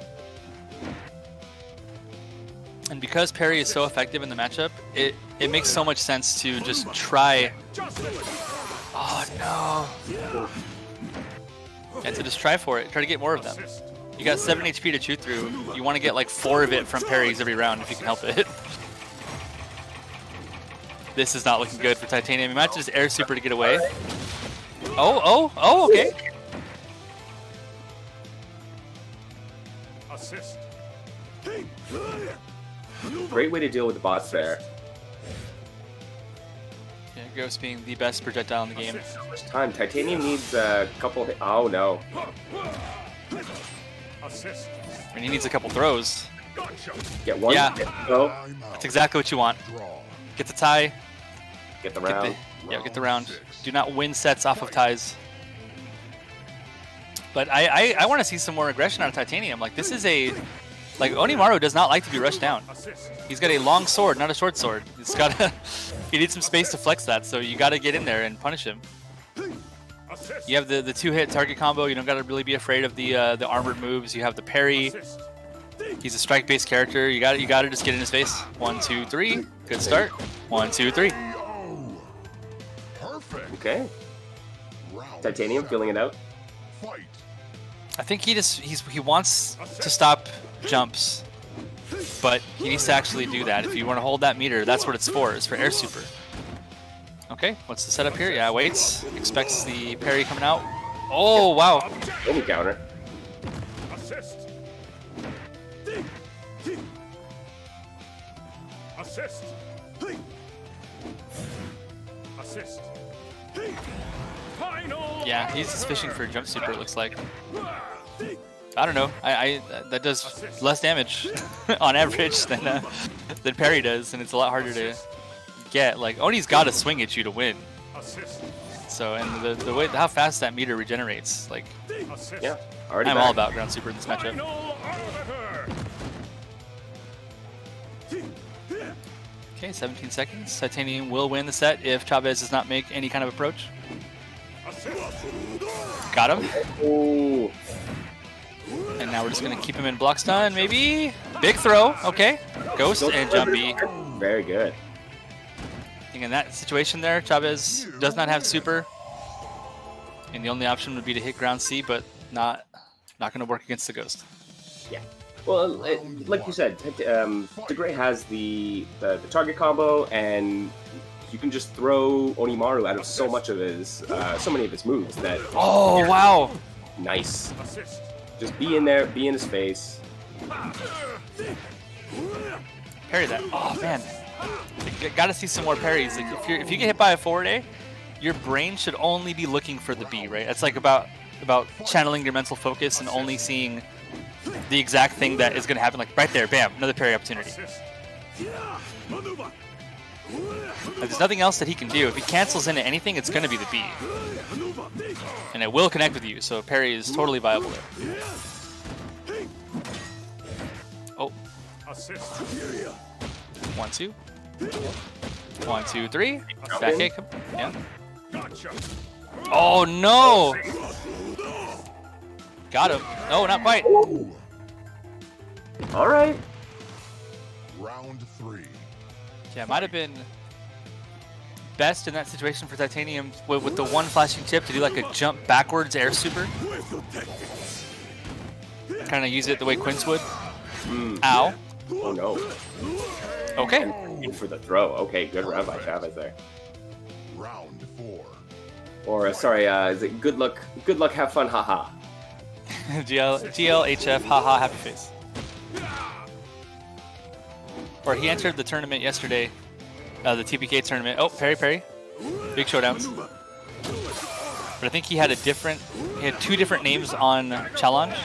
And because parry is so effective in the matchup, it makes so much sense to just try. Oh no! And to just try for it, try to get more of them. You got 7 HP to chew through. You want to get like 4 of it from parries every round if you can help it. This is not looking good for Titanium. You might just air super to get away. Oh, okay. Assist. Great way to deal with the bots there. Yeah, Ghost being the best projectile in the game. First time. Titanium needs a couple. Oh no. Assist. I mean, he needs a couple throws. Get one. Yeah. Go. That's exactly what you want. Draw. Get the tie. Get the round. Get the round. Do not win sets off of ties. But I want to see some more aggression out of Titanium. Like, this is a... Like, Onimaru does not like to be rushed down. He's got a long sword, not a short sword. He's got to... He needs some space to flex that, so you got to get in there and punish him. You have the 2-hit target combo. You don't got to really be afraid of the armored moves. You have the parry. He's a strike-based character. You got to just get in his face. 1, 2, 3. Good start. 1, 2, 3. Perfect. Okay. Round Titanium feeling it out. Fight. I think he wants to stop jumps, but he needs to actually do that. If you want to hold that meter, that's what it's for. It's for air super. Okay, what's the setup here? Yeah, waits, expects the parry coming out. Oh wow! Only counter. Assist. Assist. Assist. Yeah, he's just fishing for a jump super. It looks like. I don't know. That does less damage on average than parry does, and it's a lot harder to get. Like Oni's got to swing at you to win. So, and the way how fast that meter regenerates, like, yeah, already. I'm back. all about ground super in this matchup. Okay, 17 seconds. Titanium will win the set if Chavez does not make any kind of approach. Got him. Ooh. And now we're just going to keep him in block stun, maybe? Big throw. Okay. Ghost and jump B. Very good. I think in that situation there, Chavez does not have super. And the only option would be to hit ground C, but not going to work against the Ghost. Yeah. Well, like you said, DeGray has the target combo, and you can just throw Onimaru out of so many of his moves that. Oh wow! Nice. Just be in there, be in his face. Parry that. Oh man, got to see some more parries. Like if you get hit by a forward A, your brain should only be looking for the B, right? It's like about channeling your mental focus and only seeing the exact thing that is going to happen. Like right there, bam, another parry opportunity. Like, there's nothing else that he can do. If he cancels into anything, it's going to be the B. And it will connect with you, so parry is totally viable there. Oh. 1, 2. 1, 2, 3. Back kick. Yeah. Gotcha. Oh no! Got him. No, not quite. All right. Round 3. Yeah, might have been best in that situation for Titanium with the one flashing tip to do like a jump backwards air super. Kind of use it the way Quince would. Ow. Oh no. Okay. And for the throw. Okay, good run by Chavez there. Round 4. Or sorry, is it good luck, have fun, haha. GLHF, haha, happy face. Or he entered the tournament yesterday, the TPK tournament. Oh, parry. Big showdowns. But I think he had he had 2 different names on challenge,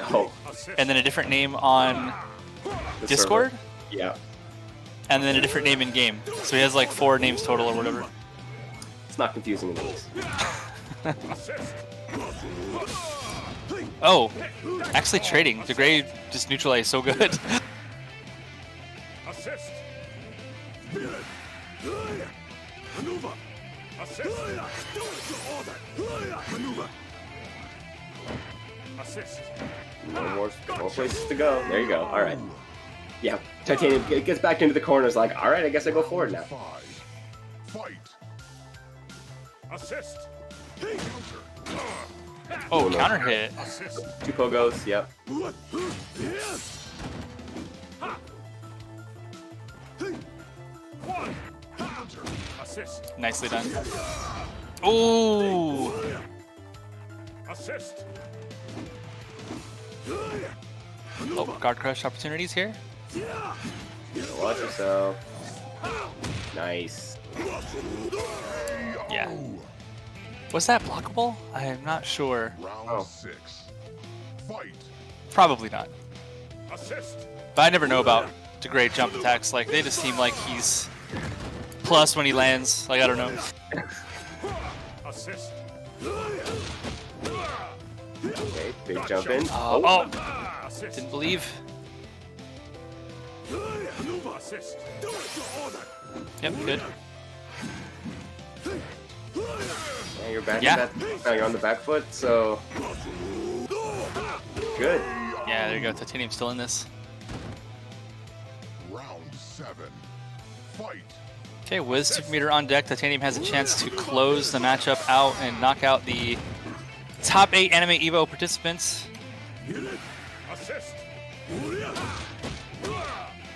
Oh, and then a different name on the Discord, server. Yeah. and then a different name in game. So he has like 4 names total or whatever. It's not confusing in the least. Oh, actually trading. DeGray just neutralized so good. Assist. Assist. Assist. No more places to go. There you go. All right. Yeah, Titanium gets back into the corners like, all right, I guess I go forward now. 5. Fight. Assist. Oh, counter hit. Assist. 2 pogos, yep. One. Counter. Assist. Nicely done. Ooh. Assist. Oh, guard crush opportunities here. Watch yourself. Nice. Yeah. Was that blockable? I am not sure. Round Oh. 6. Fight. Probably not. Assist. But I never know about DeGray jump attacks. Like, they just seem like he's plus when he lands. Like, I don't know. Assist. Okay, big jump in. Oh, Assist. didn't believe. Assist. Yep, good. Yeah, you're back. Yeah. Now you're on the back foot, so good. Yeah, there you go. Titanium still in this. Round 7. Fight. Okay, Wiz Super Meter on deck. Titanium has a chance to close the matchup out and knock out the top 8 Anime Evo participants. Assist.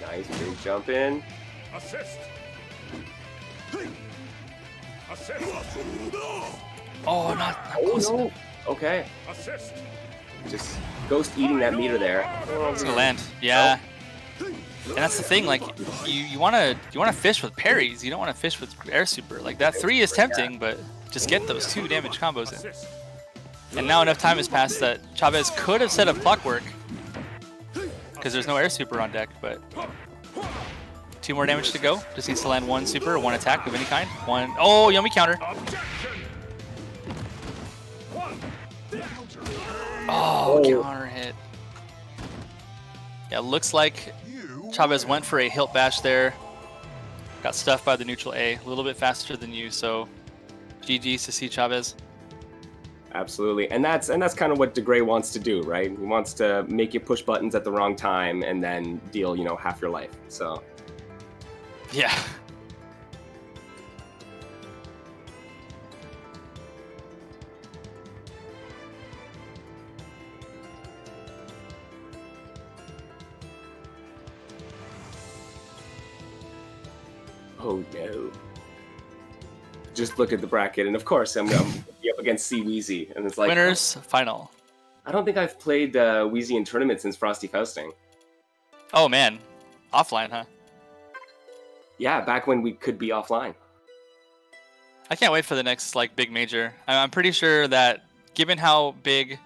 Nice big jump in. Assist. Assist. Oh, not close enough. Okay, Assist. just ghost eating that meter there. It's gonna land. Yeah. And that's the thing, like you wanna fish with parries, you don't wanna fish with air super. Like that 3 is tempting, but just get those 2 damage combos in. Assist. And now enough time has passed that Chavez could have set up clockwork. Because there's no air super on deck, but 2 more damage to go. Just needs to land 1 super or 1 attack of any kind. Oh, yummy counter. Objection. One. Counter. Oh, counter hit. Yeah, looks like You Chavez went for a hilt bash there. Got stuffed by the neutral A. A little bit faster than you, so GG's to see Chavez. Absolutely, and that's kind of what DeGray wants to do, right? He wants to make you push buttons at the wrong time and then deal, half your life. So Yeah. oh no. Just look at the bracket, and of course I'm gonna be up against C Wheezy, and it's like Winners final. I don't think I've played Wheezy in tournament since Frosty Fausting. Oh man, offline, huh? Yeah, back when we could be offline. I can't wait for the next big major. I'm pretty sure that given how big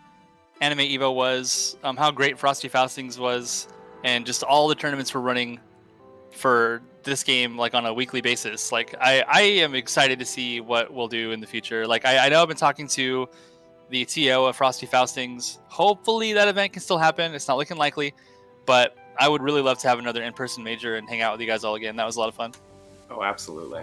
Anime Evo was, how great Frosty Faustings was, and just all the tournaments we're running for this game on a weekly basis, I am excited to see what we'll do in the future. I know I've been talking to the TO of Frosty Faustings. Hopefully that event can still happen. It's not looking likely, but I would really love to have another in-person major and hang out with you guys all again. That was a lot of fun. Oh, absolutely.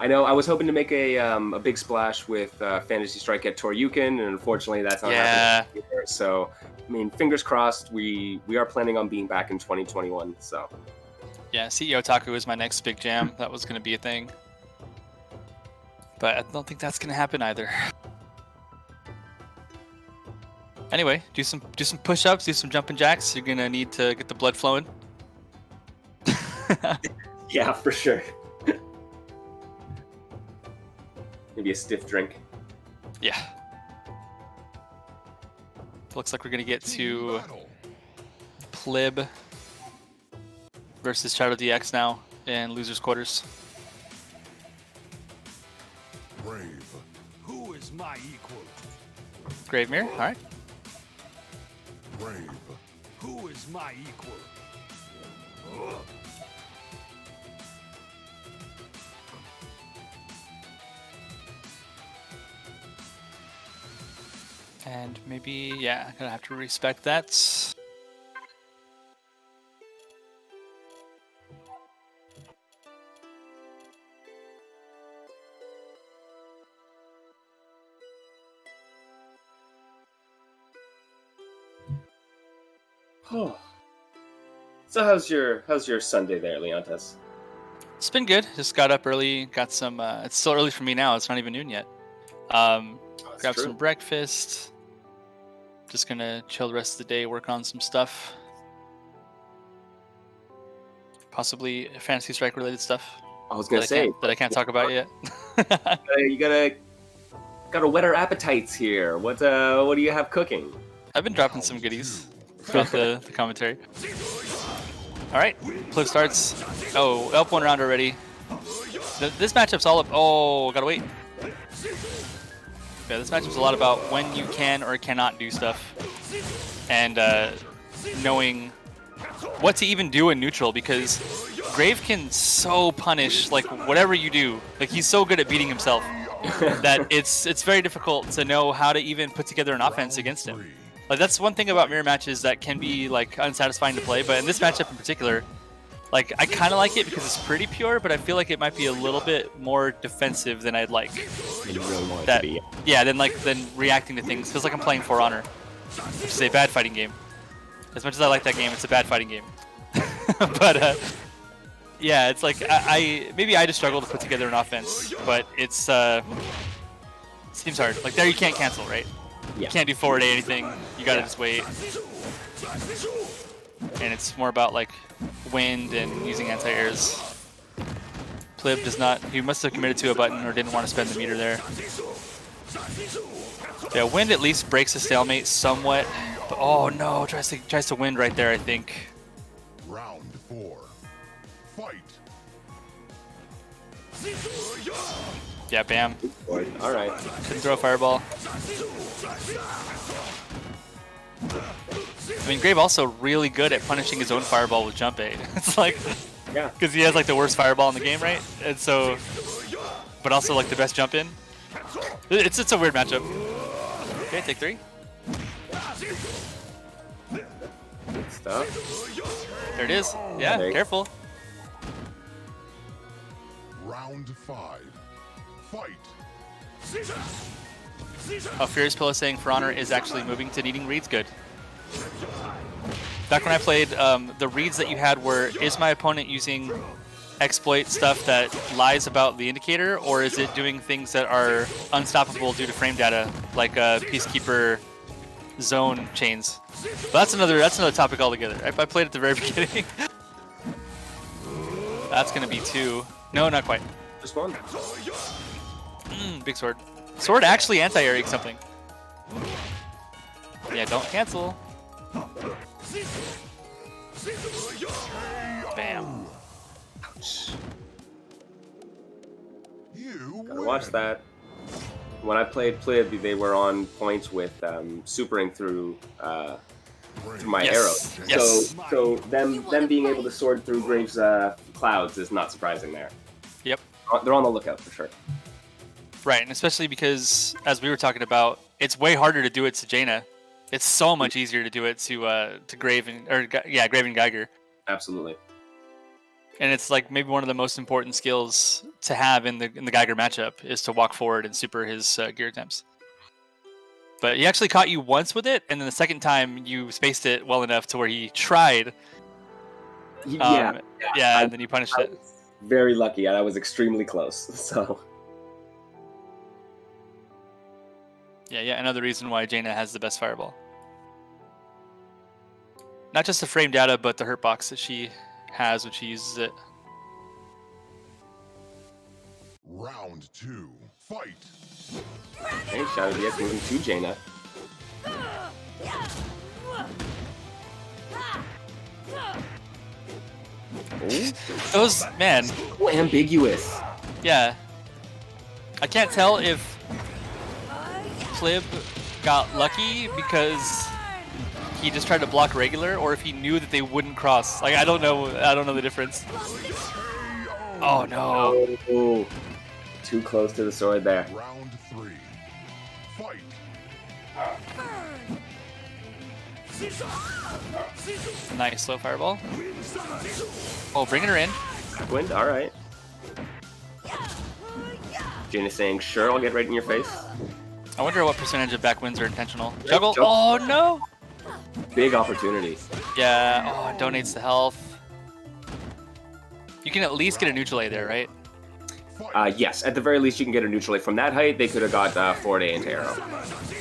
I know. I was hoping to make a big splash with Fantasy Strike at Toryuken, and unfortunately, that's not happening either. So, I mean, fingers crossed. We are planning on being back in 2021. So. Yeah, CEO Taku is my next big jam. That was going to be a thing, but I don't think that's going to happen either. Anyway, do some push-ups, do some jumping jacks. You're gonna need to get the blood flowing. Yeah, for sure. Maybe a stiff drink. Yeah. Looks like we're gonna get to Plib versus Shadow DX now in losers quarters. Brave. Who is my equal? Grave Mirror, all right. Brave. Who is my equal? And maybe, yeah, I'm gonna have to respect that. Oh. So how's your Sunday there, Leontes? It's been good. Just got up early, got some. It's still early for me now. It's not even noon yet. Grab some breakfast. Just gonna chill the rest of the day, work on some stuff. Possibly Fantasy Strike related stuff. I was gonna say that I can't talk about yet. You gotta whet our appetites here. What do you have cooking? I've been dropping some goodies throughout the commentary. All right, Plib starts. Oh, up one round already. This matchup's all up. Oh, gotta wait. Yeah, this matchup's a lot about when you can or cannot do stuff, and knowing what to even do in neutral, because Grave can so punish like whatever you do. Like he's so good at beating himself that it's very difficult to know how to even put together an offense against him. Like that's one thing about mirror matches that can be like unsatisfying to play, but in this matchup in particular, like I kind of like it because it's pretty pure, but I feel like it might be a little bit more defensive than I'd like. You really want it That, to be. yeah, than reacting to things. Feels like I'm playing For Honor, which is a bad fighting game. As much as I like that game, it's a bad fighting game. But yeah, it's like maybe I just struggle to put together an offense, but it seems hard. Like there you can't cancel, right? Yeah. You can't do forward A anything. You gotta just wait. And it's more about like wind and using anti-airs. Plib does not. He must have committed to a button or didn't want to spend the meter there. Yeah, wind at least breaks the stalemate somewhat. But, oh no, tries to wind right there, I think. Round 4. Fight. Yeah, bam. All right. Couldn't throw a fireball. I mean, Grave also really good at punishing his own fireball with jump aid. It's like, Yeah. because he has like the worst fireball in the game, right? And so, but also like the best jump in. It's a weird matchup. Okay, take 3. Good stuff. There it is. Yeah, There you go. careful. Round 5. Fight. Oh, Furious Pillow saying For Honor is actually moving to needing reads good. Back when I played, the reads that you had were, is my opponent using exploit stuff that lies about the indicator, or is it doing things that are unstoppable due to frame data, like Peacekeeper zone chains? But that's another topic altogether. I played at the very beginning. That's gonna be 2. No, not quite. Just one. Big sword. Sword actually anti-airing something. Yeah, don't cancel. Bam. You Gotta watch that. When I played Plib, they were on points with supering through my Yes. arrows. Yes. So them being able to sword through Graves' clouds is not surprising there. Yep. They're on the lookout for sure. Right, and especially because, as we were talking about, it's way harder to do it to Jaina. It's so much easier to do it to Grave and Grave and Geiger. Absolutely. And it's like maybe one of the most important skills to have in the Geiger matchup is to walk forward and super his gear attempts. But he actually caught you once with it, and then the second time you spaced it well enough to where he tried. Yeah, and then you punished it. Very lucky, and I was extremely close. So. Yeah, another reason why Jaina has the best fireball. Not just the frame data, but the hurt box that she has when she uses it. Round 2, fight. Hey, Shadow DS moving to Jaina. Those, man. So ambiguous. Yeah. I can't tell if Plib got lucky because he just tried to block regular, or if he knew that they wouldn't cross. Like, I don't know the difference. Oh no. Oh, too close to the sword there. Round 3, fight. Nice slow fireball. Oh, bringing her in. Wind, alright. Jaina saying, sure, I'll get right in your face. I wonder what percentage of back wins are intentional. Juggle. Oh no. Big opportunity. Yeah. Oh, it donates the health. You can at least get a neutral A there, right? Yes, at the very least you can get a neutral A. From that height, they could have got forward A into arrow.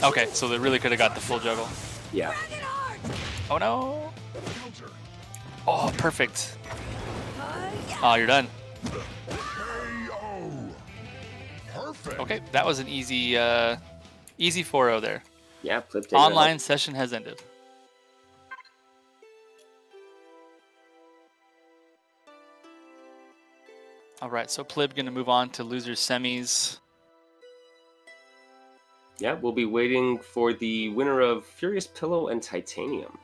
Okay, so they really could have got the full juggle. Yeah. Oh no. Oh, perfect. Oh, you're done. Okay, that was an easy 4-0 there. Yeah, Plib taking Online session has ended. All right, so Plib gonna move on to losers semis. Yeah, we'll be waiting for the winner of Furious Pillow and Titanium.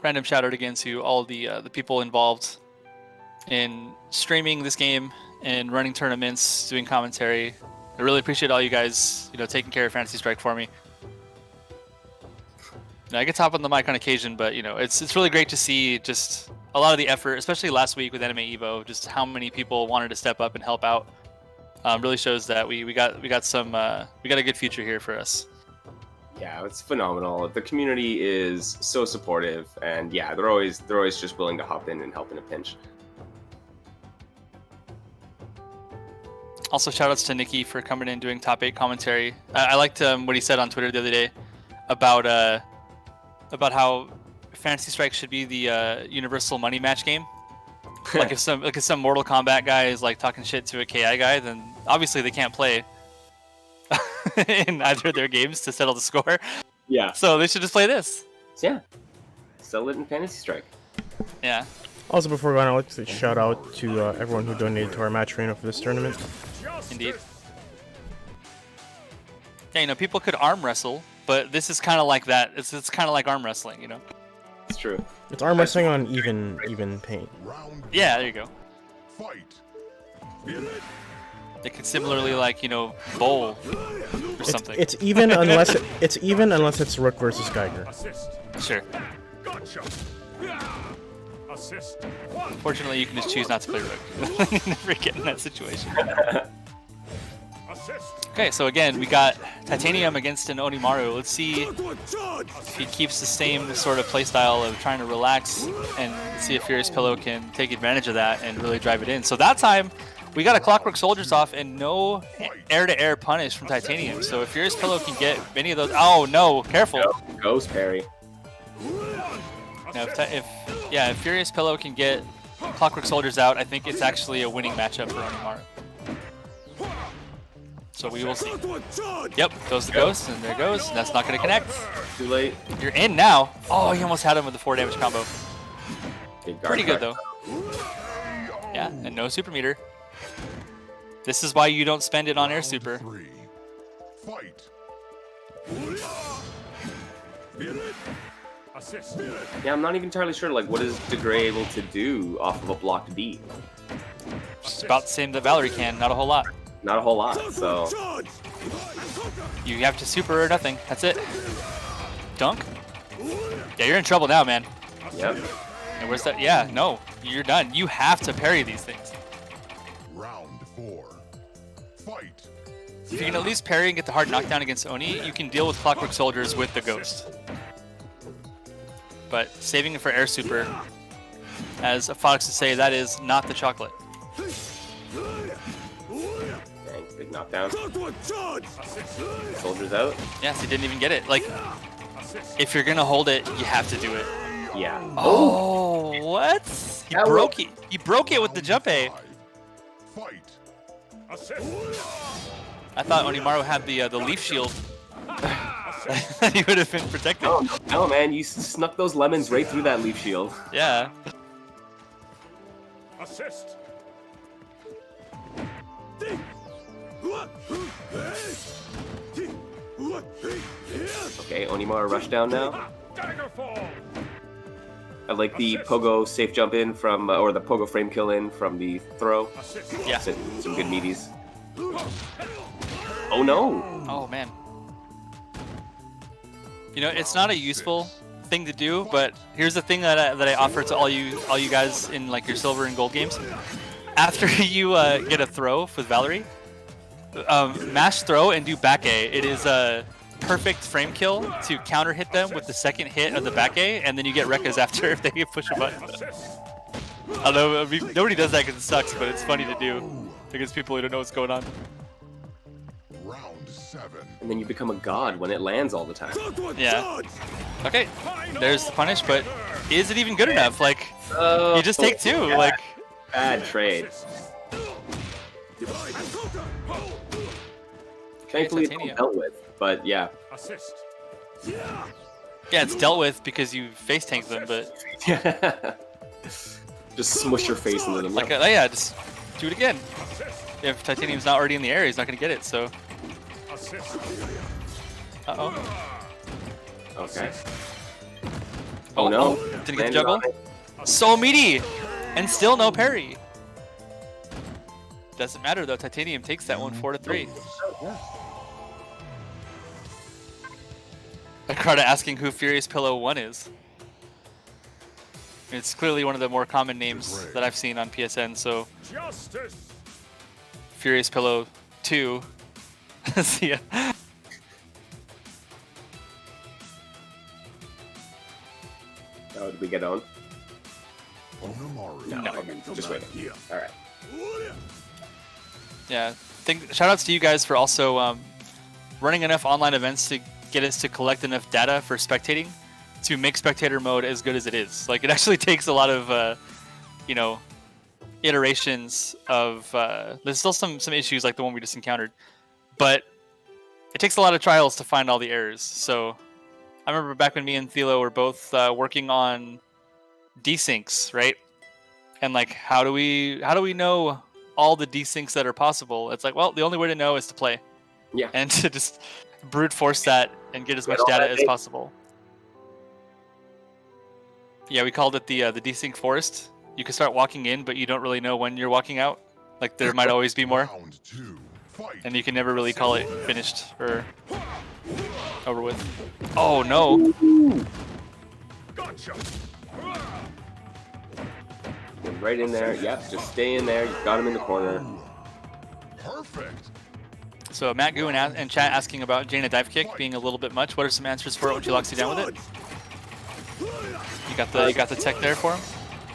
Random shout out again to all the people involved in streaming this game and running tournaments, doing commentary. I really appreciate all you guys, taking care of Fantasy Strike for me. I get to hop on the mic on occasion, but it's really great to see just a lot of the effort, especially last week with Anime Evo, just how many people wanted to step up and help out. Really shows that we got a good future here for us. Yeah, it's phenomenal. The community is so supportive, and yeah, they're always just willing to hop in and help in a pinch. Also, shoutouts to Nikki for coming in doing top 8 commentary. I liked what he said on Twitter the other day about how Fantasy Strike should be the universal money match game. Like if some Mortal Kombat guy is like talking shit to a KI guy, then obviously they can't play in either of their games to settle the score. Yeah. So they should just play this. Yeah. Sell it in Fantasy Strike. Yeah. Also, before going, I'd like to shout out to everyone who donated to our match arena for this tournament. Indeed. Yeah, people could arm wrestle, but this is kind of like that. It's kind of like arm wrestling, It's true. It's arm wrestling on even paint. Yeah, there you go. Fight. They could similarly bowl or something. It's even unless it's Rook versus Geiger. Sure. Gotcha. Assist. Fortunately, you can just choose not to play Rook. You never get in that situation. Okay, so again, we got Titanium against an Onimaru. Let's see if he keeps the same sort of playstyle of trying to relax, and see if Furious Pillow can take advantage of that and really drive it in. So that time, we got a Clockwork Soldiers off and no air-to-air punish from Titanium. So if Furious Pillow can get many of those... Oh, no, careful. Ghost parry. Now, if Furious Pillow can get Clockwork Soldiers out, I think it's actually a winning matchup for Onimaru. So we will see. Yep, goes the ghost, and there goes. And that's not going to connect. Too late. You're in now. Oh, he almost had him with the 4 damage combo. Pretty good, though. Yeah, and no super meter. This is why you don't spend it on air super. Fight. Assist. Yeah, I'm not even entirely sure. Like, what is DeGray able to do off of a blocked beat? Just about the same that Valerie can, not a whole lot. Not a whole lot. So You have to super or nothing. That's it. Dunk? Yeah, you're in trouble now, man. yep. And where's that? Yeah, no, you're done. You have to parry these things. Round 4. Fight. If you can at least parry and get the hard knockdown against Oni, you can deal with Clockwork Soldiers with the Ghost. But saving it for Air Super, as Fox would say, that is not the chocolate. Dang, big knockdown. Soldiers out. Yes, he didn't even get it. Like, if you're gonna hold it, you have to do it. Yeah. Oh, what? He That broke it. He broke it with the jump A. Fight. Assist. I thought Onimaru had the leaf shield. He would have been protected. Oh, no, man, you snuck those lemons right through that leaf shield. Yeah. Assist. Okay, Onimaru rush down now. Daggerfall. I like the pogo safe jump in from, or the pogo frame kill in from the throw. Assist. Yeah. Some good meaties. Oh no! Oh man. You know, it's not a useful thing to do, but here's the thing that I offer to all you guys in like your silver and gold games. After you get a throw with Valerie, mash throw and do back A. It is a perfect frame kill to counter hit them with the second hit of the back A, and then you get Rekkas after if they push a button. I don't know, I mean, nobody does that because it sucks, but it's funny to do against people who don't know what's going on. Round 7. And then you become a god when it lands all the time. Yeah. Okay, there's the punish, but is it even good enough? Like, you just take two. yeah. Like, Bad trade. Thankfully, it's all Titanium. dealt with, but yeah. Assist. yeah, it's dealt with because you face tank them, but Just smush your face into them. like, yeah, just do it again. If Titanium's not already in the air, he's not gonna get it. So, Assist. Okay. Oh no. Didn't get the Landed juggle. on it. So meaty, and still no parry. Doesn't matter though. Titanium takes that one 4-3. Akrada asking who Furious Pillow 1 is. It's clearly one of the more common names that I've seen on PSN. So Justice. Furious Pillow 2. See ya. Oh, did we get on? Onimaru. No. Okay, just waiting. Alright. Yeah. Shout outs to you guys for also running enough online events to get us to collect enough data for spectating to make spectator mode as good as it is. Like, it actually takes a lot of, you know, iterations of. There's still some issues like the one we just encountered, but it takes a lot of trials to find all the errors. So I remember back when me and Thilo were both working on desyncs, right? And like, how do we know all the desyncs that are possible? It's like, well, the only way to know is to play. Yeah. And to just brute force that and get as much all data that as data. possible. Yeah, we called it the desync forest. You can start walking in, but you don't really know when you're walking out. Like, there might always be more, Round 2. Fight. and you can never really call it finished or over with. Oh no! Gotcha. Get right in there. Yep, just stay in there. You've got him in the corner. Perfect. So Matt Gu in chat asking about Jaina dive kick being a little bit much. What are some answers for it when she locks you down with it? You got the tech there for him.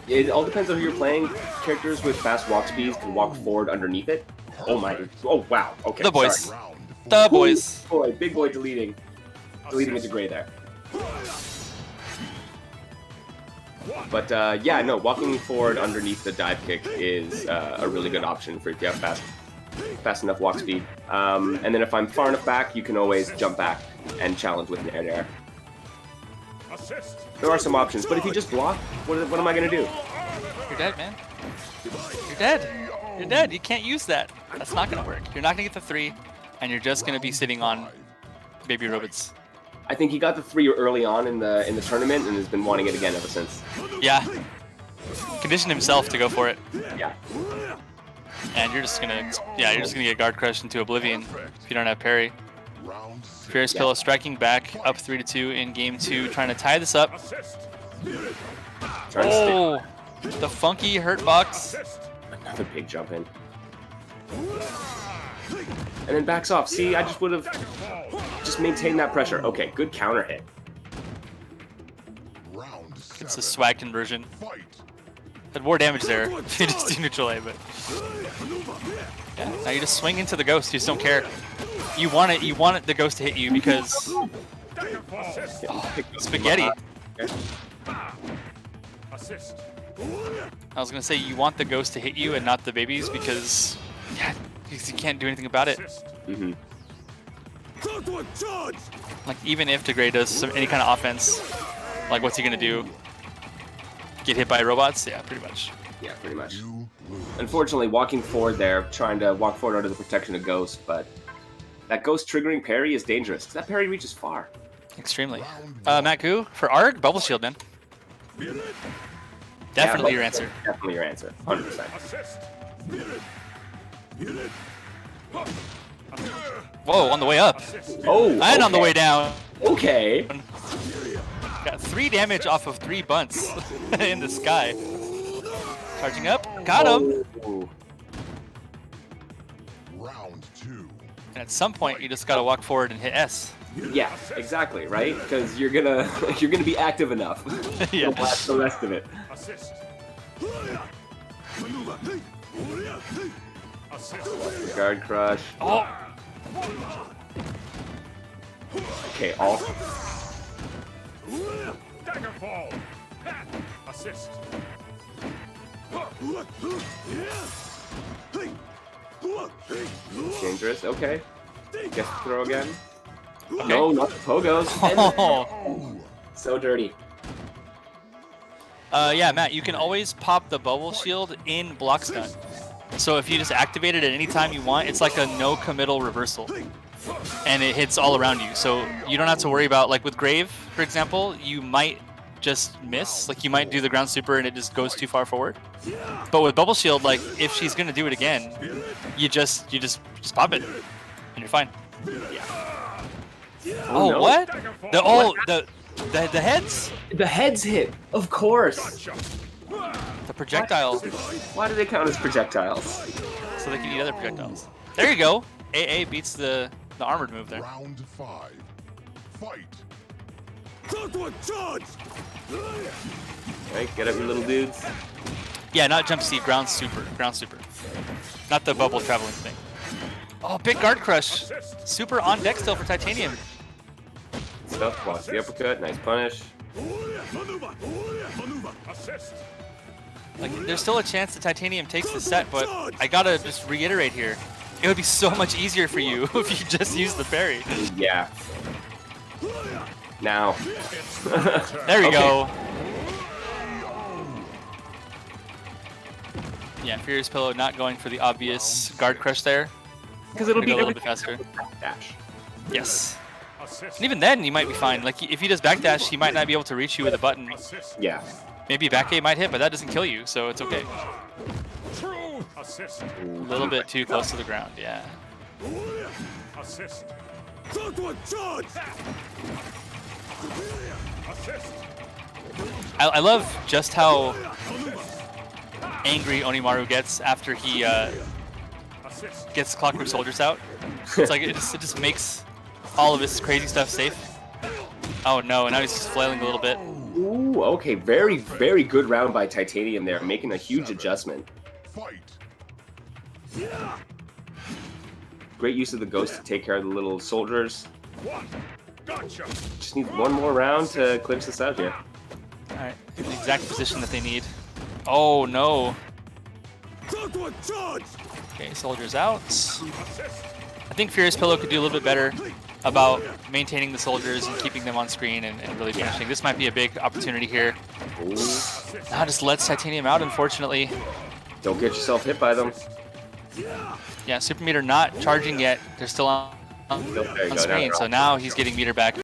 It all depends on who you're playing. Characters with fast walk speeds can walk forward underneath it. Oh my. Oh wow. Okay. The boys. Sorry. Round 4. The boys. Boy, big boy deleting into gray there. But yeah, no, walking forward underneath the dive kick is a really good option for if you have fast enough walk speed. And then if I'm far enough back, you can always jump back and challenge with an air. Assist. There are some options, but if you just block, what am I gonna do? You're dead, man. You're dead. You're dead. You can't use that. That's not gonna work. You're not gonna get the 3, and you're just gonna be sitting on baby robots. I think he got the 3 early on in the tournament and has been wanting it again ever since. Yeah. Conditioned himself to go for it. Yeah. And you're just gonna get guard crushed into oblivion if you don't have parry. Furious Pillow striking back up 3-2 in game 2, trying to tie this up. Oh, the funky hurt box. Another big jump in. And then backs off. See, I just would have just maintained that pressure. Okay, good counter hit. It's a swag conversion. Had more damage there if you just do neutral A, but yeah, now you just swing into the ghost. You just don't care. You want it the ghost to hit you because spaghetti. I was gonna say you want the ghost to hit you and not the babies because yeah, you can't do anything about it. Mm-hmm. Like even if Degree does any kind of offense, like what's he gonna do? Get hit by robots? Yeah, pretty much. Yeah, pretty much. Unfortunately, walking forward there, trying to walk forward under the protection of Ghost, but that Ghost triggering parry is dangerous, because that parry reaches far. Extremely. Matt Gu, for Arg, Bubble Shield, man. Definitely your answer. Definitely your answer. 100%. Whoa, on the way up. Oh, and on the way down. Okay. Got 3 damage off of 3 bunts in the sky. Charging up. Got him. Oh. Round 2. And at some point, you just got to walk forward and hit S. Yeah, exactly, right? Because you're gonna be active enough. Yeah. To blast the rest of it. Guard crush. Oh. Okay, all. Daggerfall. Assist. Dangerous. Okay. Guess throw again. Okay. No, not the pogos. Oh. So dirty. Yeah, Matt, you can always pop the bubble shield in block stun. So if you just activate it at any time you want, it's like a no committal reversal. And it hits all around you. So you don't have to worry about, like with Grave, for example, you might just miss. Like you might do the ground super and it just goes too far forward. But with bubble shield, like if she's gonna do it again, you just pop it and you're fine. Oh, no. what? The heads? The heads hit, of course. The projectiles. Why do they count as projectiles? So they can eat other projectiles. There you go. AA beats the armored move there. Round 5. Fight. Right, get up, you little dudes. Yeah, not jump seat, ground super. Ground super. Not the bubble traveling thing. Oh, big guard crush. Super on deck still for Titanium. Stuff, watch the uppercut, nice punish. Like, there's still a chance that Titanium takes the set, but I gotta just reiterate here. It would be so much easier for you if you just use the parry. Yeah. Now. There you Okay. go. Yeah, Furious Pillow not going for the obvious guard crush there. Because it'll Gonna be go a little bit faster. dash. Yes. And even then, you might be fine. Like, if he does backdash, he might not be able to reach you with a button. Yeah. Maybe back A might hit, but that doesn't kill you, so it's okay. A little bit too close to the ground, yeah. I love just how angry Onimaru gets after he gets Clockwork Soldiers out. It's like it just makes all of his crazy stuff safe. Oh no, and now he's just flailing a little bit. Ooh, okay. Very, very good round by Titanium there, making a huge adjustment. Fight. Great use of the ghost to take care of the little soldiers. Gotcha. Just need one more round to clinch this out here. Alright, the exact position that they need. Oh no. Okay, soldiers out. I think Furious Pillow could do a little bit better about maintaining the soldiers and keeping them on screen and really finishing. This might be a big opportunity here. Ooh. Now just lets Titanium out, unfortunately. Don't get yourself hit by them. Yeah, Super Meter not charging yet. They're still on There you go, screen, now so now he's getting meter back.